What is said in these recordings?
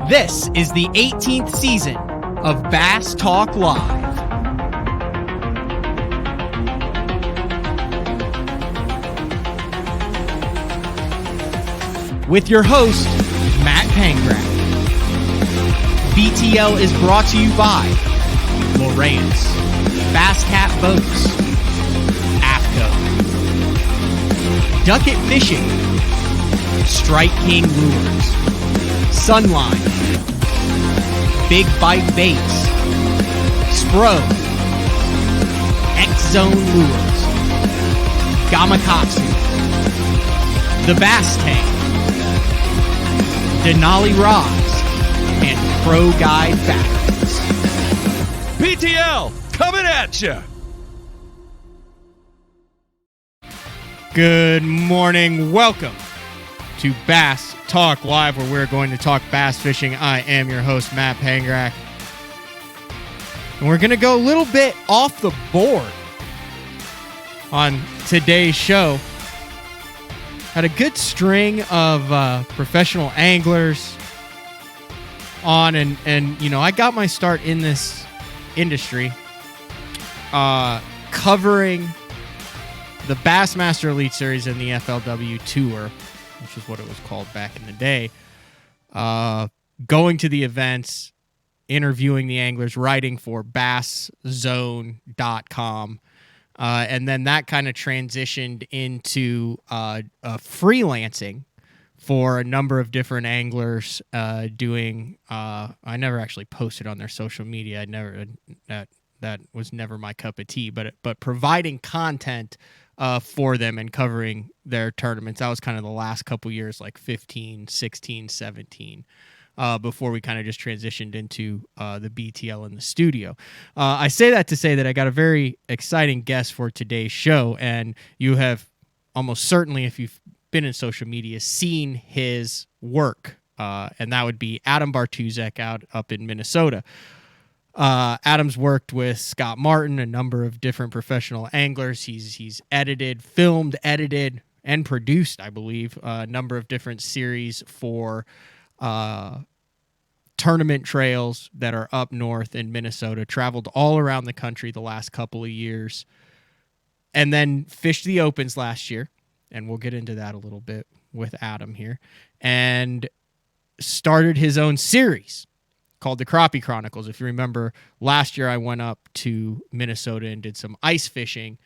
This is the 18th season of Bass Talk Live. With your host, Matt Pangrak. BTL is brought to you by Lowrance, Bass Cat Boats, AFCO, Duck It Fishing, Strike King Lures, Sunline, Big Bite Baits, Spro, X-Zone Lures, Gamakatsu, The Bass Tank, Denali Rods, and Pro Guide Batteries. BTL, coming at you! Good morning. Welcome to Bass Talk Live, where we're going to talk bass fishing. I am your host, Matt Pangrak. And we're going to go a little bit off the board on today's show. Had a good string of professional anglers on, and you know, I got my start in this industry covering the Bassmaster Elite Series and the FLW Tour, which is what it was called back in the day. Going to the events, interviewing the anglers, writing for BassZone.com. And then that kind of transitioned into freelancing for a number of different anglers doing... I never actually posted on their social media. That was never my cup of tea, but providing content for them and covering their tournaments. That was kind of the last couple years, like 15, 16, 17, before we kind of just transitioned into the BTL in the studio. I say that to say that I got a very exciting guest for today's show, and you have almost certainly, if you've been in social media, seen his work, and that would be Adam Bartusek up in Minnesota. Adam's worked with Scott Martin, a number of different professional anglers. He's filmed, edited, and produced, I believe, a number of different series for tournament trails that are up north in Minnesota. Traveled all around the country the last couple of years, and then fished the Opens last year, and we'll get into that a little bit with Adam here, and started his own series called the Crappie Chronicles. If you remember, last year I went up to Minnesota and did some ice fishing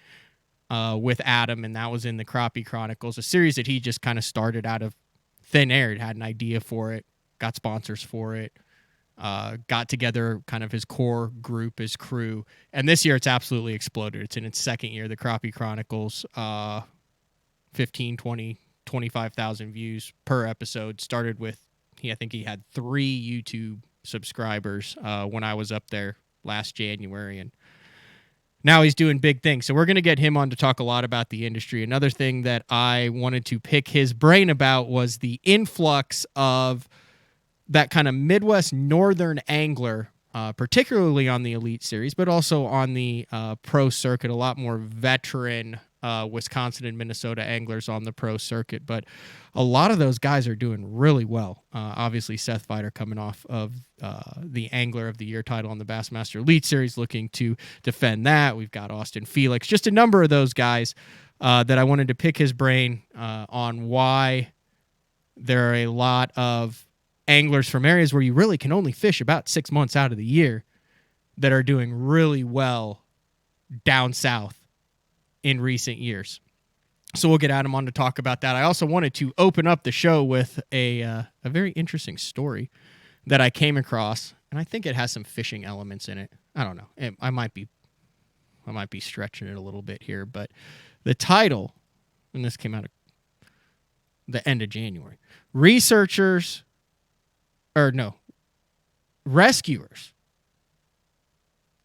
with Adam, and that was in the Crappie Chronicles, a series that he just kind of started out of thin air. He had an idea for it, got sponsors for it, got together kind of his core group, his crew, and this year it's absolutely exploded. It's in its second year, the Crappie Chronicles, 15, 20, 25,000 views per episode. Started with, I think he had 3 YouTube subscribers when I was up there last January, and now he's doing big things. So we're going to get him on to talk a lot about the industry. Another thing that I wanted to pick his brain about was the influx of that kind of Midwest northern angler, particularly on the Elite Series, but also on the pro circuit. A lot more veteran Wisconsin and Minnesota anglers on the pro circuit, but a lot of those guys are doing really well. Obviously, Seth Feider coming off of the Angler of the Year title on the Bassmaster Elite Series, looking to defend that. We've got Austin Felix, just a number of those guys that I wanted to pick his brain on why there are a lot of anglers from areas where you really can only fish about 6 months out of the year that are doing really well down south in recent years. So we'll get Adam on to talk about that. I also wanted to open up the show with a very interesting story that I came across, and I think it has some fishing elements in it. I don't know. I might be stretching it a little bit here, but the title, and this came out of the end of January, rescuers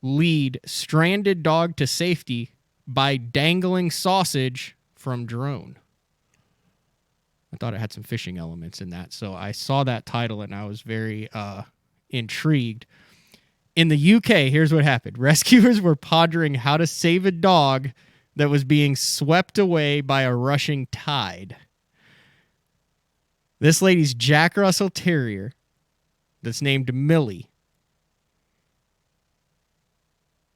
lead stranded dog to safety by dangling sausage from drone. I thought it had some fishing elements in that, so I saw that title and I was very intrigued. In the UK, here's what happened. Rescuers were pondering how to save a dog that was being swept away by a rushing tide. This lady's Jack Russell Terrier that's named Millie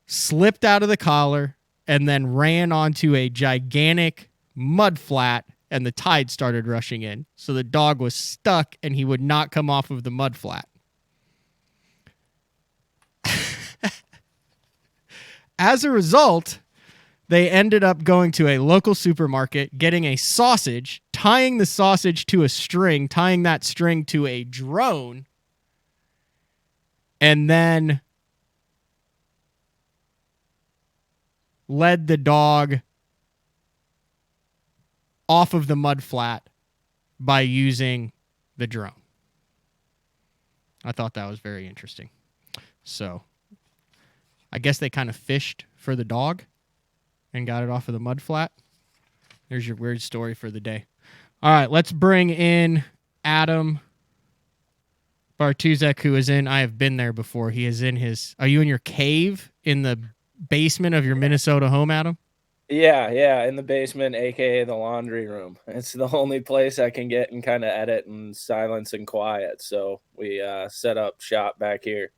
slipped out of the collar and then ran onto a gigantic mud flat, and the tide started rushing in. So the dog was stuck and he would not come off of the mud flat. As a result, they ended up going to a local supermarket, getting a sausage, tying the sausage to a string, tying that string to a drone, and then led the dog off of the mud flat by using the drone. I thought that was very interesting. So I guess they kind of fished for the dog and got it off of the mud flat. There's your weird story for the day. All right, let's bring in Adam Bartusek, who is in, I have been there before. He is in his, are you in your cave in the basement of your Minnesota home, Adam? Yeah, in the basement, aka the laundry room. It's the only place I can get and kind of edit in silence and quiet. So we set up shop back here.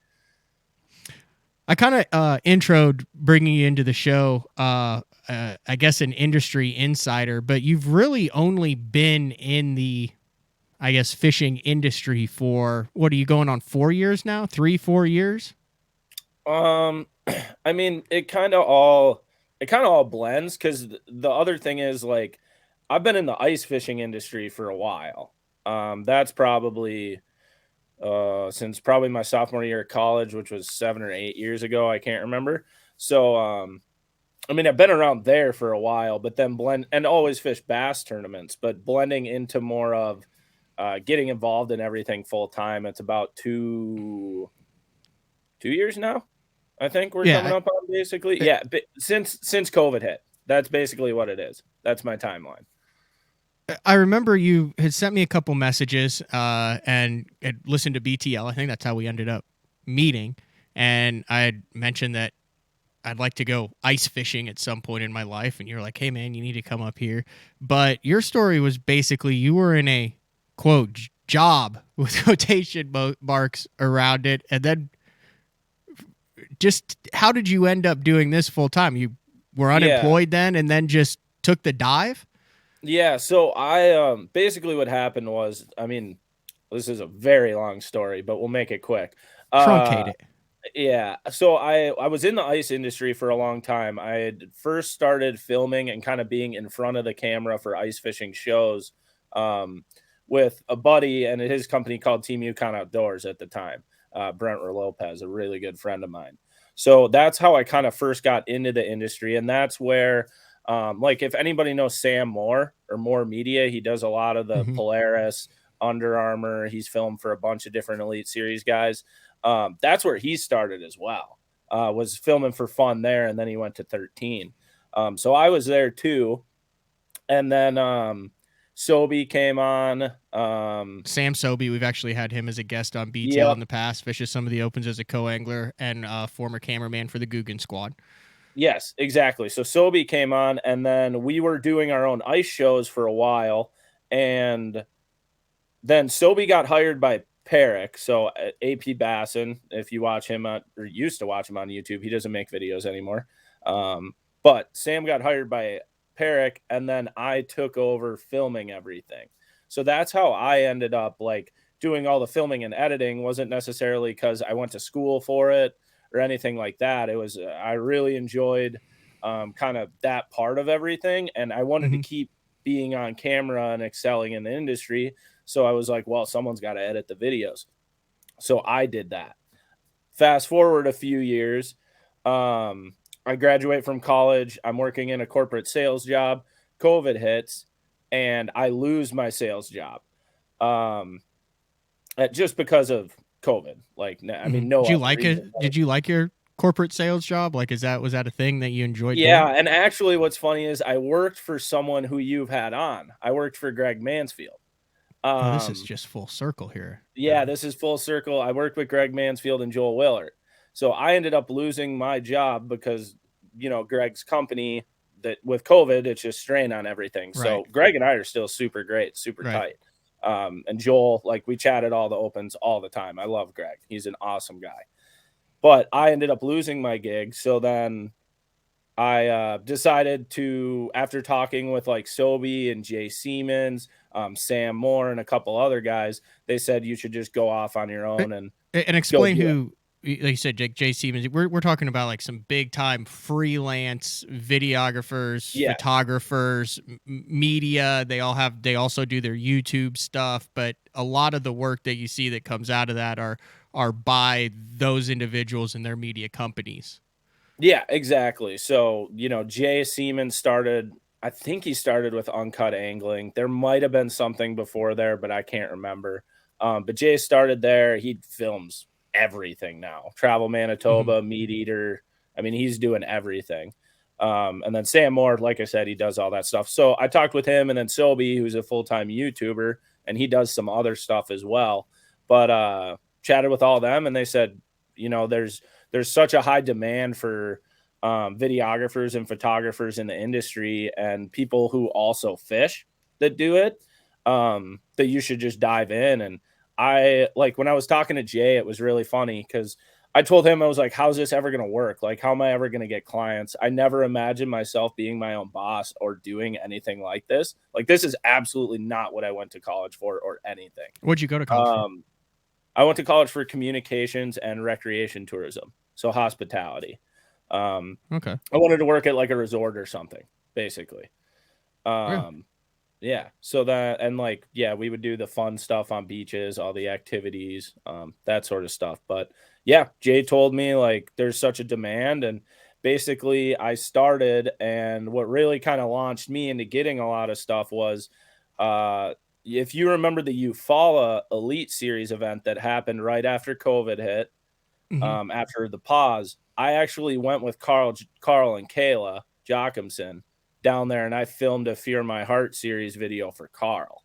I kind of introed bringing you into the show, I guess an industry insider, but you've really only been in the, I guess, fishing industry for, what are you going on, 4 years now? 3-4 years? I mean, it kind of all blends, because the other thing is, like, I've been in the ice fishing industry for a while. That's probably since probably my sophomore year of college, which was 7 or 8 years ago. I can't remember. So, I mean, I've been around there for a while, but then blend and always fish bass tournaments, but blending into more of getting involved in everything full time. It's about 2 years now. I think we're coming up on basically. Yeah. But since COVID hit, that's basically what it is. That's my timeline. I remember you had sent me a couple messages and had listened to BTL. I think that's how we ended up meeting. And I had mentioned that I'd like to go ice fishing at some point in my life. And you're like, hey, man, you need to come up here. But your story was basically you were in a, quote, job with quotation marks around it. And then just how did you end up doing this full time? You were unemployed then and then just took the dive? Yeah, so I basically what happened was, I mean, this is a very long story, but we'll make it quick. Truncate it. Yeah, so I was in the ice industry for a long time. I had first started filming and kind of being in front of the camera for ice fishing shows with a buddy and his company called Team Yukon Outdoors at the time. Brent Lopez, a really good friend of mine. So that's how I kind of first got into the industry, and that's where like if anybody knows Sam Moore or Moore Media, he does a lot of the Polaris, Under Armour. He's filmed for a bunch of different Elite Series guys. That's where he started as well, was filming for fun there. And then he went to 13. So I was there too. And then Sobey came on. Sam Sobey, we've actually had him as a guest on BTL in the past, fishes some of the opens as a co-angler and former cameraman for the Guggen squad. Yes, exactly. So Sobey came on, and then we were doing our own ice shows for a while, and then Sobey got hired by Perrick. So AP Basson, if you watch him or used to watch him on YouTube, he doesn't make videos anymore. But Sam got hired by Perrick, and then I took over filming everything. So that's how I ended up like doing all the filming and editing. Wasn't necessarily because I went to school for it or anything like that. It was, I really enjoyed kind of that part of everything. And I wanted to keep being on camera and excelling in the industry. So I was like, well, someone's got to edit the videos. So I did that. Fast forward a few years. I graduate from college. I'm working in a corporate sales job. COVID hits and I lose my sales job. Just because of COVID. Like, I mean, no. Did you like it? Did you like your corporate sales job? Like, was that a thing that you enjoyed doing? Yeah, and actually what's funny is I worked for someone who you've had on. I worked for Greg Mansfield. This is just full circle here. Yeah, this is full circle. I worked with Greg Mansfield and Joel Willard. So I ended up losing my job because, you know, Greg's company, that with COVID, it's just strain on everything. Right. So Greg and I are still super great, super tight. And Joel, like we chatted all the opens all the time. I love Greg. He's an awesome guy. But I ended up losing my gig. So then I decided to, after talking with like Sobe and Jay Seamans, Sam Moore, and a couple other guys, they said you should just go off on your own and explain who, like you said, Jay Seaman. We're talking about like some big time freelance videographers, photographers, media. They also do their YouTube stuff, but a lot of the work that you see that comes out of that are by those individuals and their media companies. Yeah, exactly. So, you know, Jay Seaman I think he started with Uncut Angling. There might have been something before there, but I can't remember. But Jay started there. He films everything now. Travel Manitoba, Meat Eater. I mean, he's doing everything. And then Sam Moore, like I said, he does all that stuff. So I talked with him, and then Sobe, who's a full-time YouTuber, and he does some other stuff as well. But chatted with all of them, and they said, you know, there's such a high demand for videographers and photographers in the industry and people who also fish that do it, that you should just dive in. And I, like, when I was talking to Jay, it was really funny because I told him, I was like, how's this ever going to work? Like, how am I ever going to get clients? I never imagined myself being my own boss or doing anything like this. Like, this is absolutely not what I went to college for or anything. What'd you go to college for? I went to college for communications and recreation tourism. So hospitality. Okay. I wanted to work at like a resort or something, basically. Really? Yeah. So that, and like, yeah, we would do the fun stuff on beaches, all the activities, that sort of stuff. But yeah, Jay told me like there's such a demand, and basically I started, and what really kind of launched me into getting a lot of stuff was, if you remember the Eufaula Elite Series event that happened right after COVID hit, after the pause, I actually went with Carl and Kayla Jochimson down there, and I filmed a Fear My Heart series video for Carl.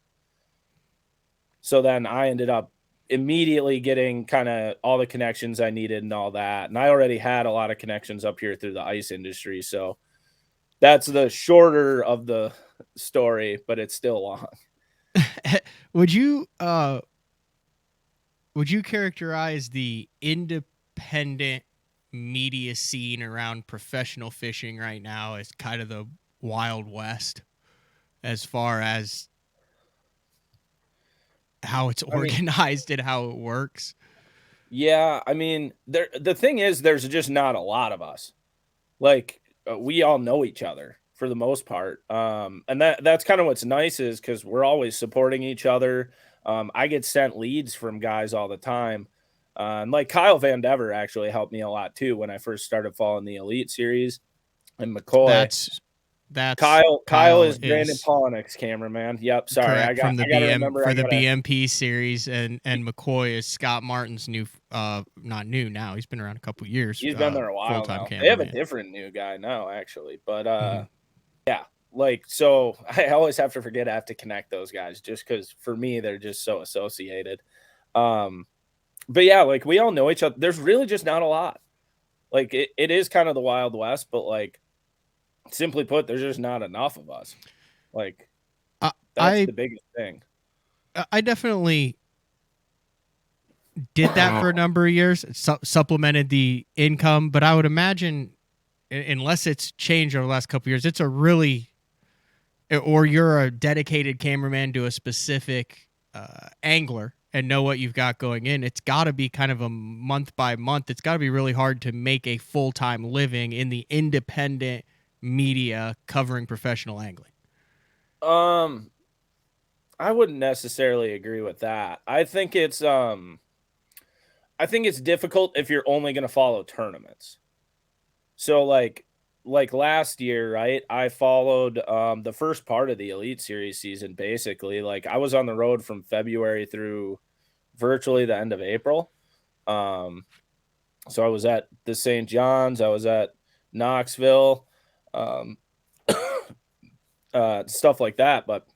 So then I ended up immediately getting kind of all the connections I needed and all that. And I already had a lot of connections up here through the ice industry. So that's the shorter of the story, but it's still long. Would you characterize the independent media scene around professional fishing right now as kind of the Wild West as far as how it's organized and how it works? Yeah, I mean, the thing is, there's just not a lot of us. Like, we all know each other for the most part. And that's kind of what's nice, is because we're always supporting each other. I get sent leads from guys all the time. And like Kyle Van Dever actually helped me a lot too when I first started following the Elite Series. And McCoy. That's Kyle is Brandon Polnick's cameraman. Yep, sorry, correct, from the BM BMP series, and McCoy is Scott Martin's new, not new now. He's been around a couple years. He's been there a while now. Cameraman. They have a different new guy now, actually, but yeah, like, so I always have to forget I have to connect those guys just because for me they're just so associated. But yeah, like we all know each other. There's really just not a lot. Like it is kind of the Wild West, but like, simply put, there's just not enough of us. Like, that's the biggest thing. I definitely did that for a number of years, supplemented the income, but I would imagine, unless it's changed over the last couple of years, it's a really, or you're a dedicated cameraman to a specific angler and know what you've got going in, it's got to be kind of a month by month. It's got to be really hard to make a full-time living in the independent media covering professional angling. I wouldn't necessarily agree with that. I think it's difficult if you're only going to follow tournaments. So like last year, right? I followed the first part of the Elite Series season, basically. Like, I was on the road from February through virtually the end of April. So I was at the St. John's, I was at Knoxville, stuff like that. But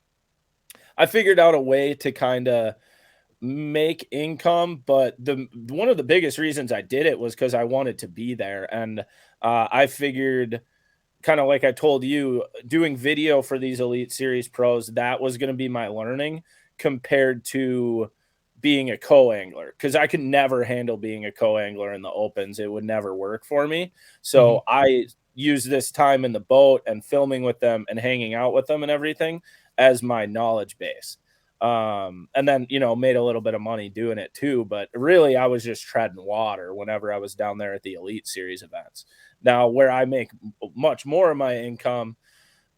I figured out a way to kind of make income, but one of the biggest reasons I did it was because I wanted to be there. And I figured, kind of like I told you, doing video for these Elite Series pros, that was going to be my learning, compared to being a co-angler, because I could never handle being a co-angler in the opens. It would never work for me. So I use this time in the boat and filming with them and hanging out with them and everything as my knowledge base. And then, you know, made a little bit of money doing it too, but really I was just treading water whenever I was down there at the Elite Series events. Now, where I make much more of my income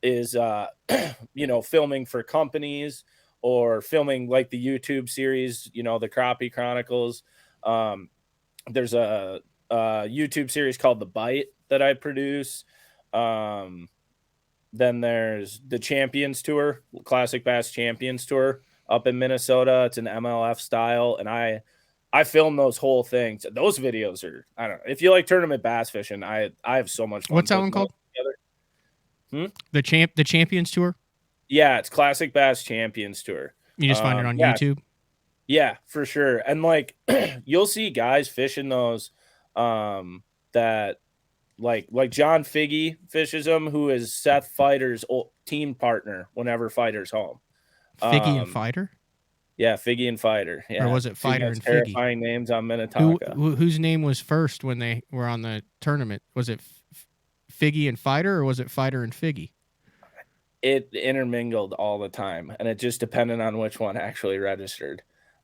is, you know, filming for companies or filming like the YouTube series, you know, the Crappie Chronicles. There's a YouTube series called The Bite that I produce. Then there's the Champions Tour, Classic Bass Champions Tour up in Minnesota. It's an MLF style, and I film those whole things. Those videos are, I don't know, if you like tournament bass fishing, I have so much fun. What's that one called? The Champions Tour? Yeah, it's Classic Bass Champions Tour. You just find it on YouTube? Yeah, for sure. And like you'll see guys fishing those that like John Figgy fishes them, who is Seth Fighter's old team partner whenever Fighter's home. Figgy and Fighter? Yeah, Figgy and Fighter. Yeah. Or was it Fighter and Figgy? Terrifying names on Minnetonka. Whose name was first when they were on the tournament? Was it Figgy and Fighter, or was it Fighter and Figgy? It intermingled all the time, and it just depended on which one actually registered.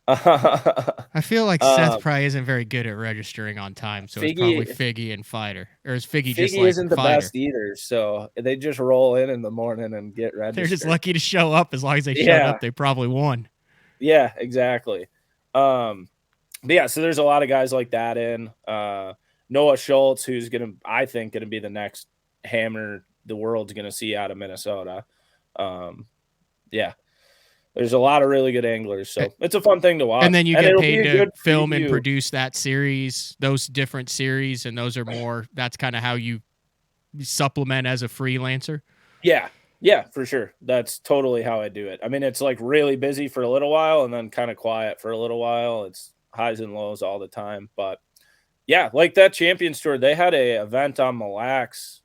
I feel like Seth probably isn't very good at registering on time, so it's probably Figgy and Fighter. Or is Figgy just like isn't the Fighter? best either, so they just roll in the morning and get registered. They're just lucky to show up. As long as they showed up, they probably won. Yeah, exactly. But yeah, so there's a lot of guys like that in. Noah Schultz, who's I think gonna be the next hammer the world's gonna see out of Minnesota. Yeah. There's a lot of really good anglers, so it's a fun thing to watch. And then you get paid to film and produce that series, those different series, and those are more, that's kind of how you supplement as a freelancer. Yeah, for sure. That's totally how I do it. I mean, it's like really busy for a little while and then kind of quiet for a little while. It's highs and lows all the time. But yeah, like that Champions Tour, they had a event on Mille Lacs,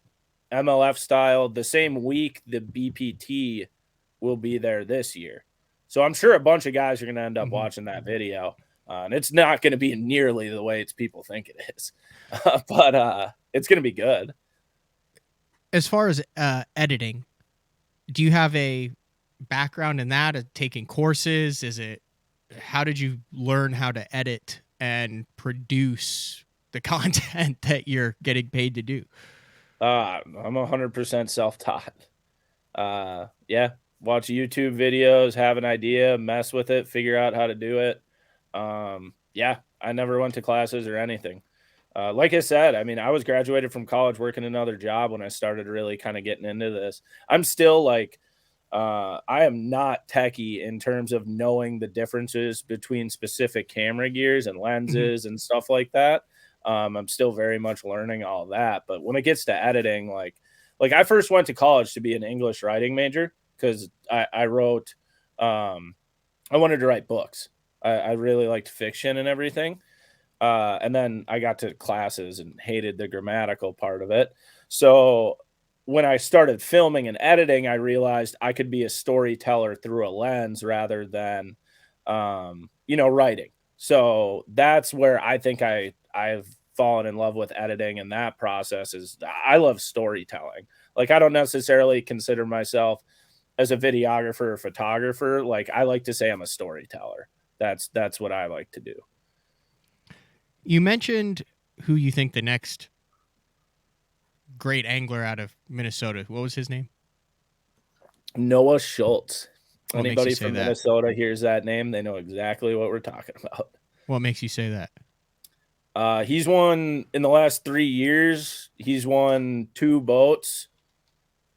MLF style, the same week the BPT will be there this year. So I'm sure a bunch of guys are going to end up watching that video. And it's not going to be nearly the way people think it is. But it's going to be good. As far as editing, do you have a background in that, taking courses? How did you learn how to edit and produce the content that you're getting paid to do? I'm 100% self-taught. Yeah. Watch YouTube videos, have an idea, mess with it, figure out how to do it. Yeah, I never went to classes or anything. Like I said, I mean, I was graduated from college working another job when I started really kind of getting into this. I'm still like, I am not techie in terms of knowing the differences between specific camera gears and lenses and stuff like that. I'm still very much learning all that. But when it gets to editing, like I first went to college to be an English writing major, because I wrote, I wanted to write books. I really liked fiction and everything. And then I got to classes and hated the grammatical part of it. So when I started filming and editing, I realized I could be a storyteller through a lens rather than, writing. So that's where I think I've fallen in love with editing, and that process is, I love storytelling. Like, I don't necessarily consider myself as a videographer or photographer. Like, I like to say I'm a storyteller. That's what I like to do. You mentioned who you think the next great angler out of Minnesota. What was his name? Noah Schultz. What Anybody from Minnesota hears that name, they know exactly what we're talking about. What makes you say that? He's won in the last 3 years. He's won 2 boats,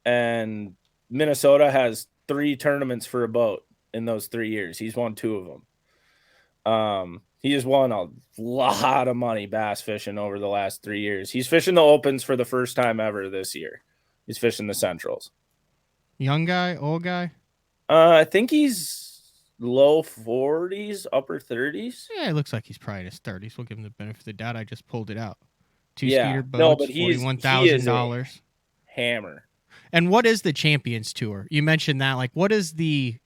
and Minnesota has 3 tournaments for a boat in those 3 years. He's won 2 of them. He has won a lot of money bass fishing over the last 3 years. He's fishing the opens for the first time ever this year. He's fishing the centrals. Young guy, old guy? I think he's low 40s, upper 30s. Yeah, it looks like he's probably in his 30s. We'll give him the benefit of the doubt. I just pulled it out. 2-seater boats, no, but $41,000. Hammer. And what is the Champions Tour? You mentioned that. Like, what is the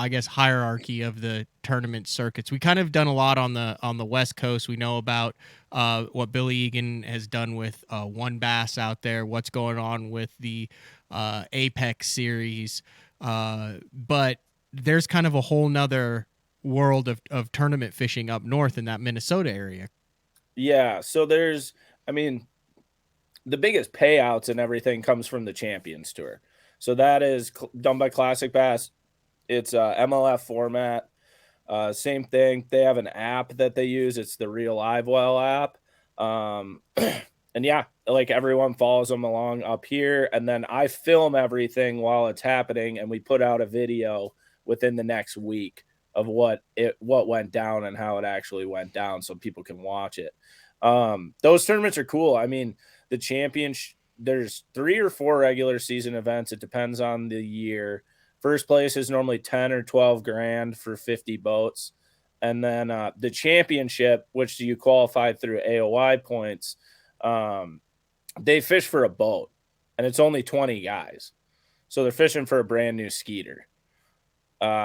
I guess, hierarchy of the tournament circuits. We kind of done a lot on the West Coast. We know about what Billy Egan has done with One Bass out there, what's going on with the Apex series. But there's kind of a whole nother world of tournament fishing up north in that Minnesota area. Yeah. So there's, I mean, the biggest payouts and everything comes from the Champions Tour. So that is done by Classic Bass. It's MLF format. Same thing. They have an app that they use. It's the Real Live Well app. And yeah, like everyone follows them along up here. And then I film everything while it's happening. And we put out a video within the next week of what went down and how it actually went down, so people can watch it. Those tournaments are cool. I mean, the championship, there's 3 or 4 regular season events. It depends on the year. First place is normally 10 or 12 grand for 50 boats. And then the championship, which you qualify through AOI points, they fish for a boat, and it's only 20 guys. So they're fishing for a brand new Skeeter.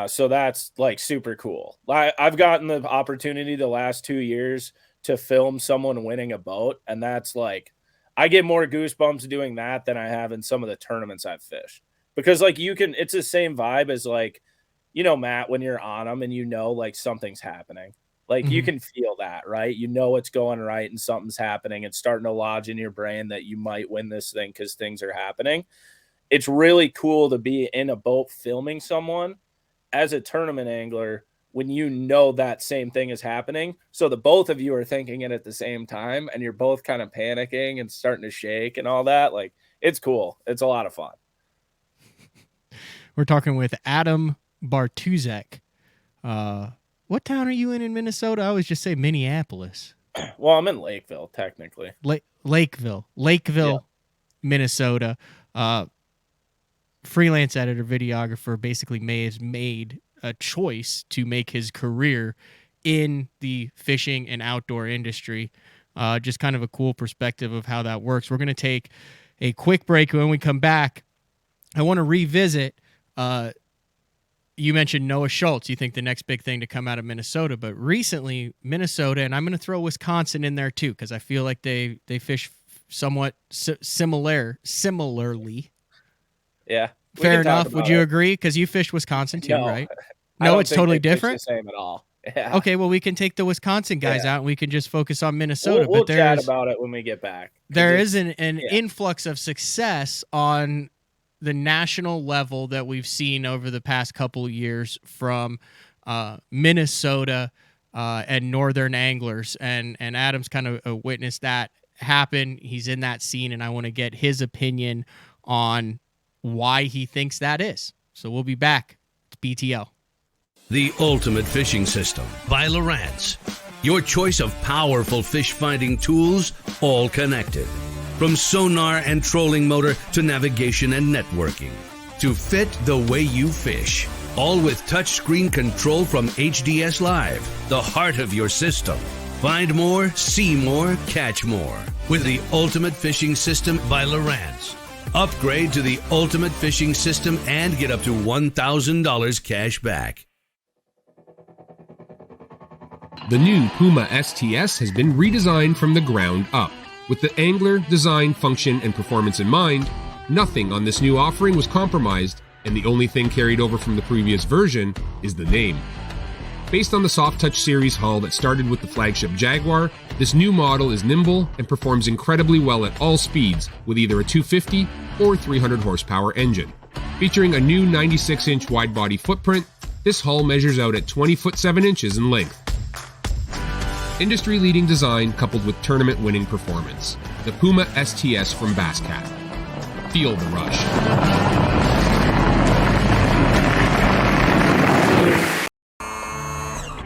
So that's like super cool. I've gotten the opportunity the last 2 years to film someone winning a boat, and that's like, I get more goosebumps doing that than I have in some of the tournaments I've fished, because like it's the same vibe as like, you know, Matt, when you're on them and you know, like something's happening, like you can feel that, right? You know, it's going right and something's happening. It's starting to lodge in your brain that you might win this thing because things are happening. It's really cool to be in a boat filming someone as a tournament angler when you know that same thing is happening. So the both of you are thinking it at the same time, and you're both kind of panicking and starting to shake and all that. Like, it's cool. It's a lot of fun. We're talking with Adam Bartusek. What town are you in Minnesota? I always just say Minneapolis. Well, I'm in Lakeville, technically. Lakeville, yeah. Minnesota. Freelance editor, videographer, basically has made a choice to make his career in the fishing and outdoor industry. Just kind of a cool perspective of how that works. We're going to take a quick break. When we come back, I want to revisit, you mentioned Noah Schultz. You think the next big thing to come out of Minnesota, but recently Minnesota, and I'm going to throw Wisconsin in there too, because I feel like they fish somewhat similarly. Yeah. Fair enough. Would you agree? Because you fished Wisconsin too, right? No, it's totally different. The same at all. Yeah. Okay, well, we can take the Wisconsin guys out and we can just focus on Minnesota. We'll chat about it when we get back. There is an influx of success on the national level that we've seen over the past couple of years from Minnesota and northern anglers. And Adam's kind of witnessed that happen. He's in that scene, and I want to get his opinion on why he thinks that is. So we'll be back. It's BTL. The Ultimate Fishing System by Lowrance. Your choice of powerful fish-finding tools, all connected. From sonar and trolling motor to navigation and networking. To fit the way you fish. All with touchscreen control from HDS Live, the heart of your system. Find more, see more, catch more. With the Ultimate Fishing System by Lowrance. Upgrade to the Ultimate Fishing System and get up to $1,000 cash back. The new Puma STS has been redesigned from the ground up. With the angler, design, function, and performance in mind, nothing on this new offering was compromised, and the only thing carried over from the previous version is the name. Based on the Soft Touch series hull that started with the flagship Jaguar, this new model is nimble and performs incredibly well at all speeds with either a 250 or 300 horsepower engine. Featuring a new 96-inch wide-body footprint, this hull measures out at 20 foot 7 inches in length. Industry-leading design coupled with tournament-winning performance. The Puma STS from Basscat. Feel the rush.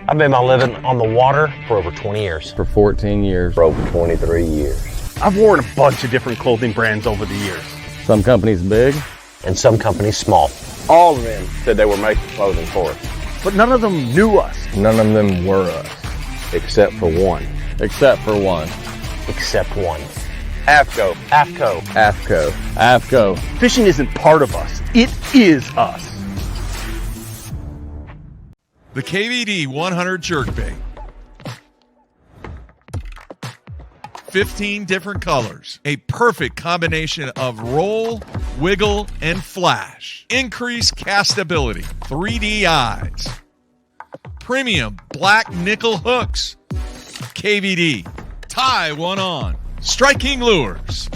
I've made my living on the water for over 20 years. For 14 years. For over 23 years. I've worn a bunch of different clothing brands over the years. Some companies big. And some companies small. All of them said they were making clothing for us. But none of them knew us. None of them were us. Except for one. Except for one. Except one. AFCO. AFCO. AFCO. AFCO. Fishing isn't part of us. It is us. The KVD 100 jerkbait. 15 different colors. A perfect combination of roll, wiggle, and flash. Increased castability. 3D eyes. Premium black nickel hooks. KVD. Tie one on. Striking lures.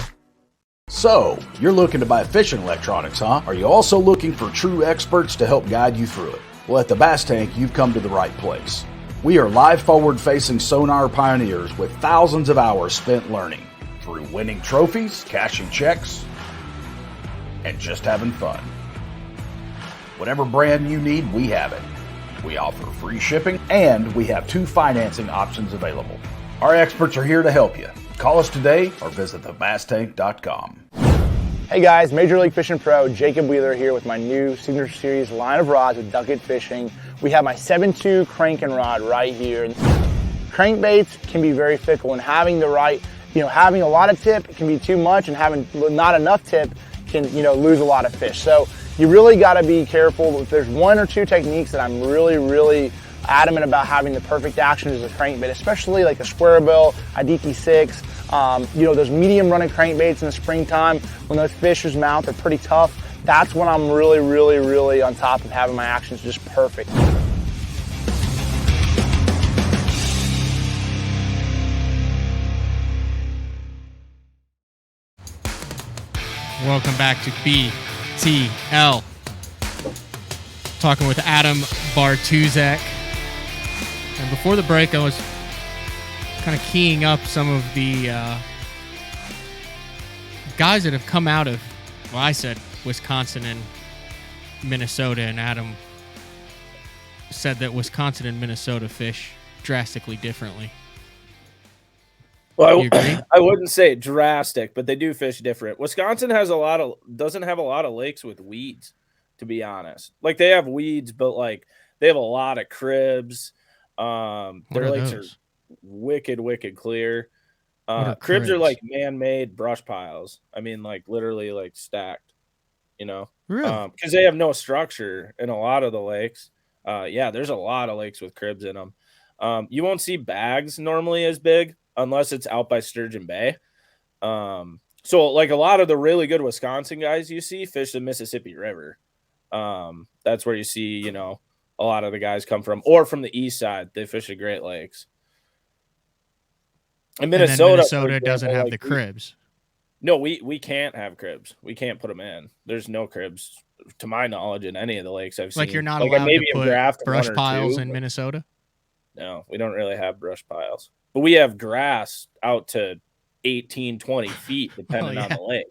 So, you're looking to buy fishing electronics, huh? Are you also looking for true experts to help guide you through it? Well, at the Bass Tank, you've come to the right place. We are live forward-facing sonar pioneers with thousands of hours spent learning through winning trophies, cashing checks, and just having fun. Whatever brand you need, we have it. We offer free shipping, and we have 2 financing options available. Our experts are here to help you. Call us today or visit thebasstank.com. Hey guys, Major League Fishing Pro Jacob Wheeler here with my new Signature Series line of rods with Duck It Fishing. We have my 7.2 cranking rod right here. Crankbaits can be very fickle, and having the right, having a lot of tip can be too much, and having not enough tip can, lose a lot of fish. So you really got to be careful. If there's 1 or 2 techniques that I'm really adamant about having the perfect action as a crankbait, especially like the square bill, Adiki 6, those medium running crankbaits in the springtime when those fish's mouth are pretty tough. That's when I'm really on top of having my actions just perfect. Welcome back to BTL. Talking with Adam Bartusek. And before the break, I was kind of keying up some of the guys that have come out of, well, I said Wisconsin and Minnesota, and Adam said that Wisconsin and Minnesota fish drastically differently. Well, I wouldn't say drastic, but they do fish different. Wisconsin doesn't have a lot of lakes with weeds, to be honest. Like, they have weeds, but like they have a lot of cribs. Their lakes are wicked clear. Cribs are like man-made brush piles. I mean, like literally like stacked, really? Because they have no structure in a lot of the lakes. There's a lot of lakes with cribs in them. You won't see bags normally as big unless it's out by Sturgeon Bay. So like a lot of the really good Wisconsin guys you see fish the Mississippi River. That's where you see, a lot of the guys come from, or from the east side. They fish the Great Lakes. And Minnesota doesn't have the cribs. No, we can't have cribs. We can't put them in. There's no cribs, to my knowledge, in any of the lakes I've seen. Like, you're not allowed to put brush piles in Minnesota? No, we don't really have brush piles. But we have grass out to 18, 20 feet, depending on the lake.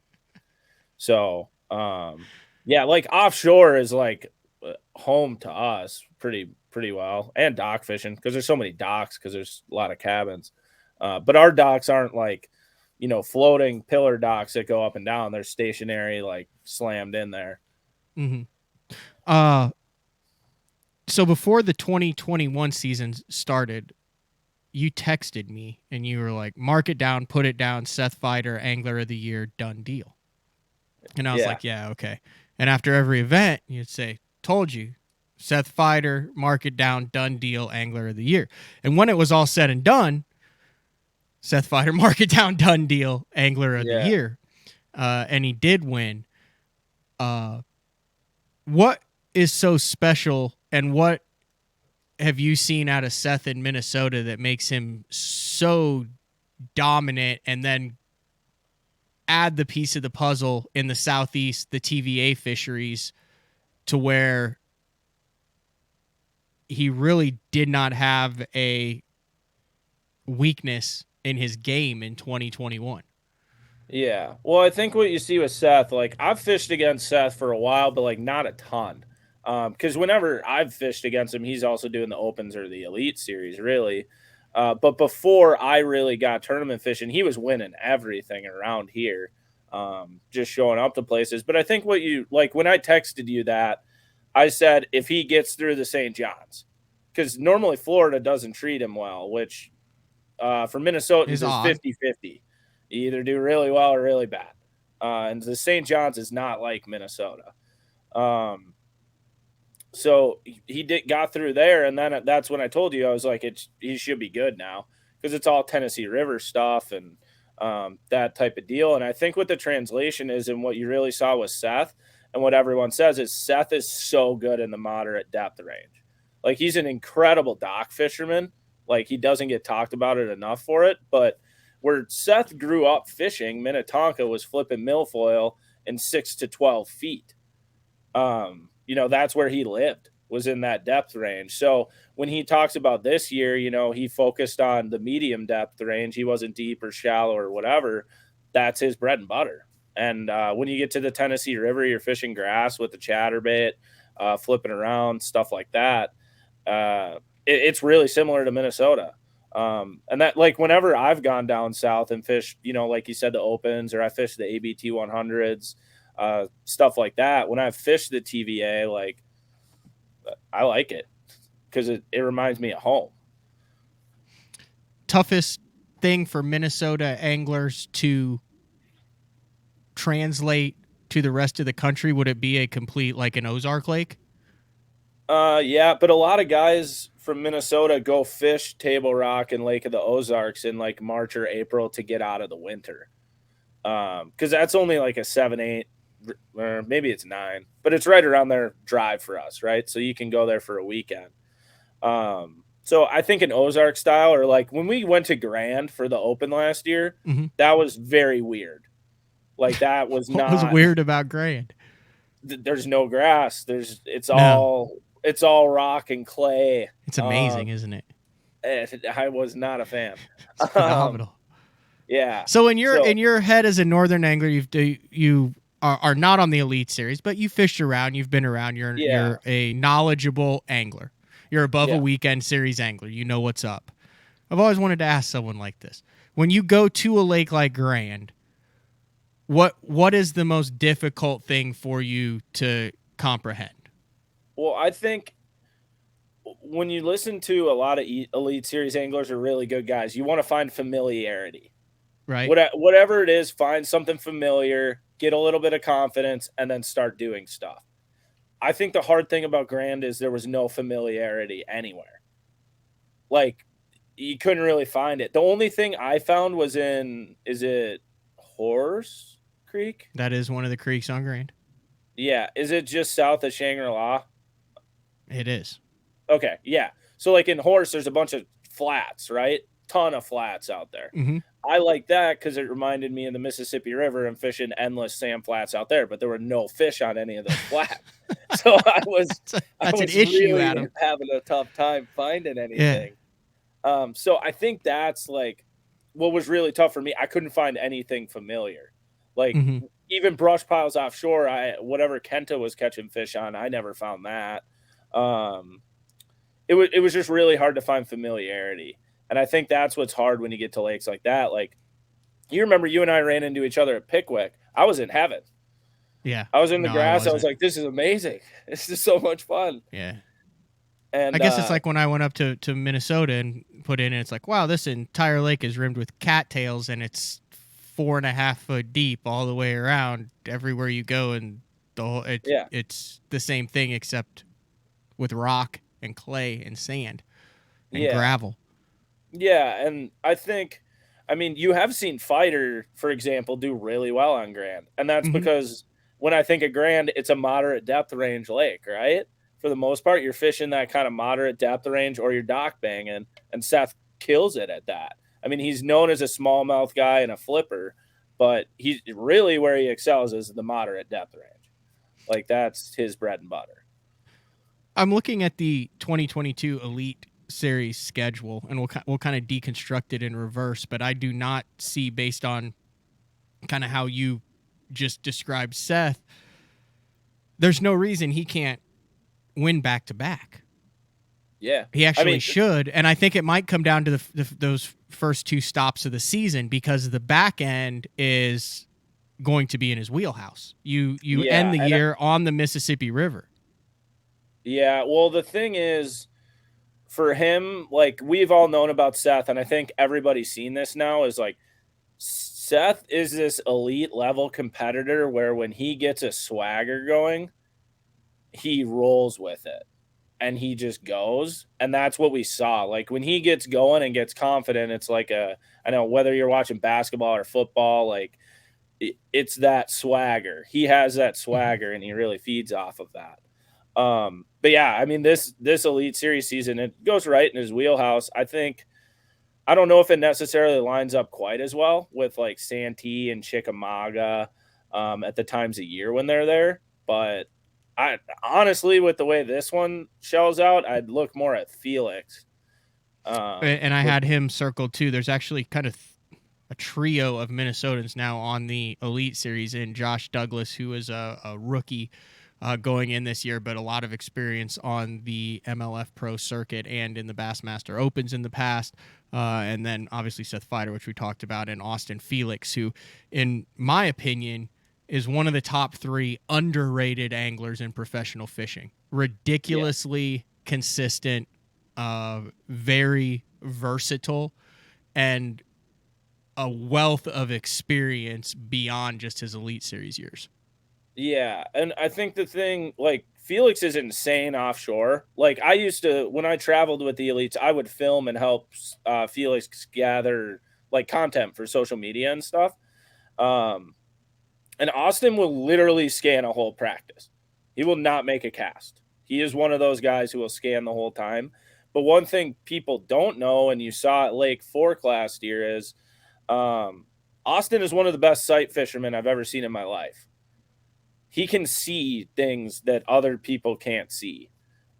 So, like offshore is like home to us pretty well, and dock fishing, because there's so many docks, because there's a lot of cabins. But our docks aren't like, floating pillar docks that go up and down. They're stationary, like slammed in there. Mm-hmm. So before the 2021 season started, you texted me and you were like, mark it down, put it down, Seth Feider, Angler of the Year, done deal. And I was like, yeah, okay. And after every event, you'd say, told you, Seth Feider, mark it down, done deal, Angler of the Year. And when it was all said and done, Seth Feider, mark it down, done deal, Angler of the Year. And he did win. What is so special, and what have you seen out of Seth in Minnesota that makes him so dominant, and then add the piece of the puzzle in the Southeast, the TVA fisheries, to where he really did not have a weakness in his game in 2021? Yeah. Well, I think what you see with Seth, like, I've fished against Seth for a while, but like not a ton. Because whenever I've fished against him, he's also doing the Opens or the Elite Series, really. But before I really got tournament fishing, he was winning everything around here, just showing up to places. But I think what you, like, when I texted you that, I said if he gets through the St. John's, because normally Florida doesn't treat him well, which for Minnesotans is 50-50. You either do really well or really bad. And the St. John's is not like Minnesota. so he got through there, and then that's when I told you, I was like, he should be good now, because it's all Tennessee River stuff and that type of deal. And I think what the translation is, and what you really saw with Seth, and what everyone says, is Seth is so good in the moderate depth range. Like, he's an incredible dock fisherman. Like, he doesn't get talked about it enough for it, but where Seth grew up fishing, Minnetonka was flipping milfoil in 6 to 12 feet. You know, that's where he lived, was in that depth range. So when he talks about this year, you know, he focused on the medium depth range. He wasn't deep or shallow or whatever. That's his bread and butter. And when you get to the Tennessee River, you're fishing grass with the chatterbait, flipping around, stuff like that. It's really similar to Minnesota. And that, like, whenever I've gone down south and fished, you know, like you said, the opens, or I fished the ABT 100s, stuff like that, when I've fished the TVA, like, I like it because it reminds me of home. Toughest thing for Minnesota anglers to translate to the rest of the country, would it be a complete, like an Ozark Lake? Yeah, but a lot of guys from Minnesota go fish Table Rock and Lake of the Ozarks in like March or April to get out of the winter. Because that's only like a 7-8, or maybe it's 9, but it's right around their drive for us, right? So you can go there for a weekend. So I think an Ozark style, or like when we went to Grand for the Open last year, that was very weird. Like, that was What not was weird about Grand? There's no grass. It's all rock and clay. It's amazing, isn't it? I was not a fan. It's phenomenal. Yeah. So in your head as a northern angler, you are not on the elite series, but you fished around, you've been around, you're a knowledgeable angler. You're above a weekend series angler. You know what's up. I've always wanted to ask someone like this. When you go to a lake like Grand, what is the most difficult thing for you to comprehend? Well, I think when you listen to a lot of elite series anglers or really good guys, you want to find familiarity. Right. Whatever it is, find something familiar, get a little bit of confidence, and then start doing stuff. I think the hard thing about Grand is there was no familiarity anywhere. Like, you couldn't really find it. The only thing I found was is it Horse Creek? That is one of the creeks on Grand. Yeah. Is it just south of Shangri-La? It is. Okay. Yeah. So like in Horse, there's a bunch of flats, right? Ton of flats out there. Mm-hmm. I like that because it reminded me of the Mississippi River and fishing endless sand flats out there, but there were no fish on any of those flats. So I was an issue, really Adam. having a tough time finding anything. Yeah. So I think that's like what was really tough for me. I couldn't find anything familiar. Like even brush piles offshore, whatever Kenta was catching fish on, I never found that. It was just really hard to find familiarity. And I think that's what's hard when you get to lakes like that. Like, you remember you and I ran into each other at Pickwick. I was in heaven. Yeah. I was in the grass. I was like, this is amazing. This is so much fun. Yeah. And I guess it's like when I went up to Minnesota and put in, and it's like, wow, this entire lake is rimmed with cattails, and it's 4.5 foot deep all the way around everywhere you go. And it's the same thing, except with rock and clay and sand and gravel. Yeah, and I think, I mean, you have seen Fighter, for example, do really well on Grand. And that's because when I think of Grand, it's a moderate depth range lake, right? For the most part, you're fishing that kind of moderate depth range, or you're dock banging, and Seth kills it at that. I mean, he's known as a smallmouth guy and a flipper, but he's really where he excels is the moderate depth range. Like, that's his bread and butter. I'm looking at the 2022 Elite Series schedule, and we'll kind of deconstruct it in reverse, but I do not see, based on kind of how you just described Seth, there's no reason he can't win back-to-back. Yeah. He actually should, and I think it might come down to those first 2 stops of the season, because the back end is going to be in his wheelhouse. You end the year on the Mississippi River. Yeah, well, the thing is, for him, like, we've all known about Seth, and I think everybody's seen this now, is like, Seth is this elite level competitor where when he gets a swagger going, he rolls with it. and he just goes. And that's what we saw. Like when he gets going and gets confident, it's like I know whether you're watching basketball or football, like it's that swagger. He has that swagger and he really feeds off of that. But yeah, I mean, this Elite Series season, it goes right in his wheelhouse. I don't know if it necessarily lines up quite as well with like Santee and Chickamauga at the times of year when they're there. But I honestly, with the way this one shells out, I'd look more at Felix. And I had him circled too. There's actually kind of a trio of Minnesotans now on the Elite Series in Josh Douglas, who is a rookie going in this year, but a lot of experience on the MLF Pro circuit and in the Bassmaster Opens in the past. And then obviously Seth Feider, which we talked about, and Austin Felix, who, in my opinion, is one of the top 3 underrated anglers in professional fishing. Ridiculously consistent, very versatile, and a wealth of experience beyond just his Elite Series years. Yeah, and I think the thing, like, Felix is insane offshore. Like, I used to, when I traveled with the Elites, I would film and help Felix gather, like, content for social media and stuff. And Austin will literally scan a whole practice. He will not make a cast. He is one of those guys who will scan the whole time. But one thing people don't know, and you saw at Lake Fork last year, is Austin is one of the best sight fishermen I've ever seen in my life. He can see things that other people can't see.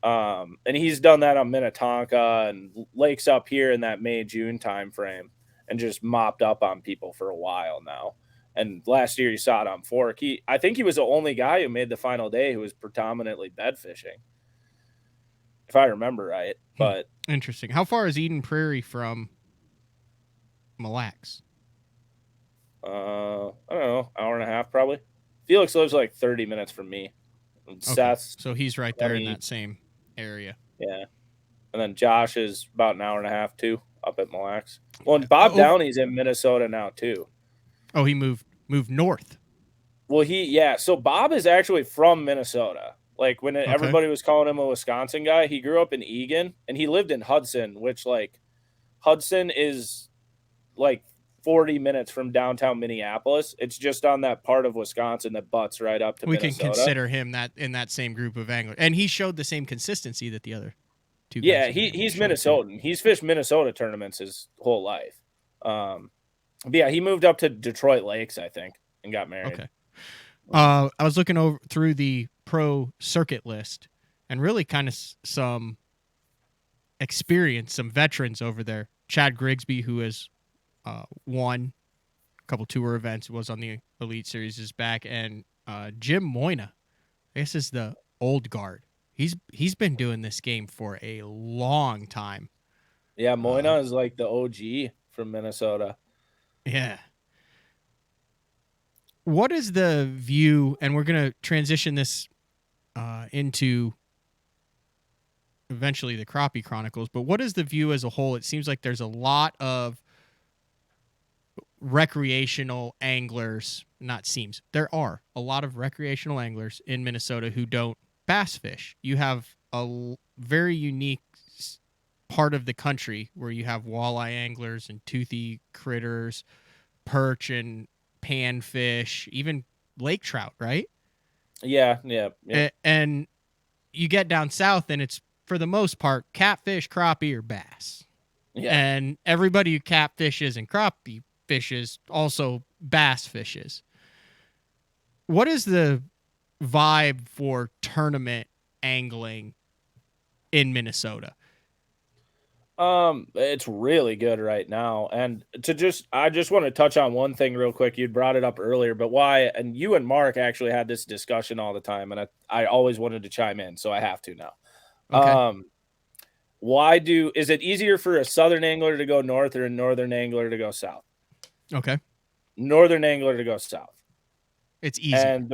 And he's done that on Minnetonka and lakes up here in that May-June time frame and just mopped up on people for a while now. And last year you saw it on Fork. I think he was the only guy who made the final day who was predominantly bed fishing, if I remember right. But interesting. How far is Eden Prairie from Mille Lacs? I don't know, hour and a half probably. Felix lives like 30 minutes from me. Seth, so he's right there in that same area. Yeah. And then Josh is about an hour and a half too, up at Mille Lacs. Well, and Bob Downey's in Minnesota now too. Oh, he moved north. Well, so Bob is actually from Minnesota. Like when everybody was calling him a Wisconsin guy, he grew up in Egan and he lived in Hudson, which like Hudson is like 40 minutes from downtown Minneapolis. It's just on that part of Wisconsin that butts right up to Minnesota. We can consider him that in that same group of anglers. And he showed the same consistency that the other two guys. Yeah, he's Minnesotan. He's fished Minnesota tournaments his whole life. But yeah, he moved up to Detroit Lakes, I think, and got married. Okay. I was looking through the pro circuit list and really kind of some experience, some veterans over there. Chad Grigsby, who has won a couple tour events, was on the Elite Series, is back, and Jim Moyna, I guess, is the old guard. He's been doing this game for a long time. Yeah, Moyna is like the OG from Minnesota. Yeah. What is the view, and we're going to transition this into eventually the Crappie Chronicles, but what is the view as a whole? It seems like there's a lot of recreational anglers, there are a lot of recreational anglers in Minnesota who don't bass fish. You have a very unique part of the country where you have walleye anglers and toothy critters, perch and panfish, even lake trout, right? Yeah. And you get down south and it's, for the most part, catfish, crappie, or bass. Yeah. And everybody who catfishes and crappie fishes also bass fishes. What is the vibe for tournament angling in Minnesota? It's really good right now. And I just want to touch on one thing real quick. You'd brought it up earlier, but why, and you and Mark actually had this discussion all the time, and I always wanted to chime in, so I have to now. Okay. Is it easier for a southern angler to go north or a northern angler to go south? Okay. Northern angler to go south. It's easy.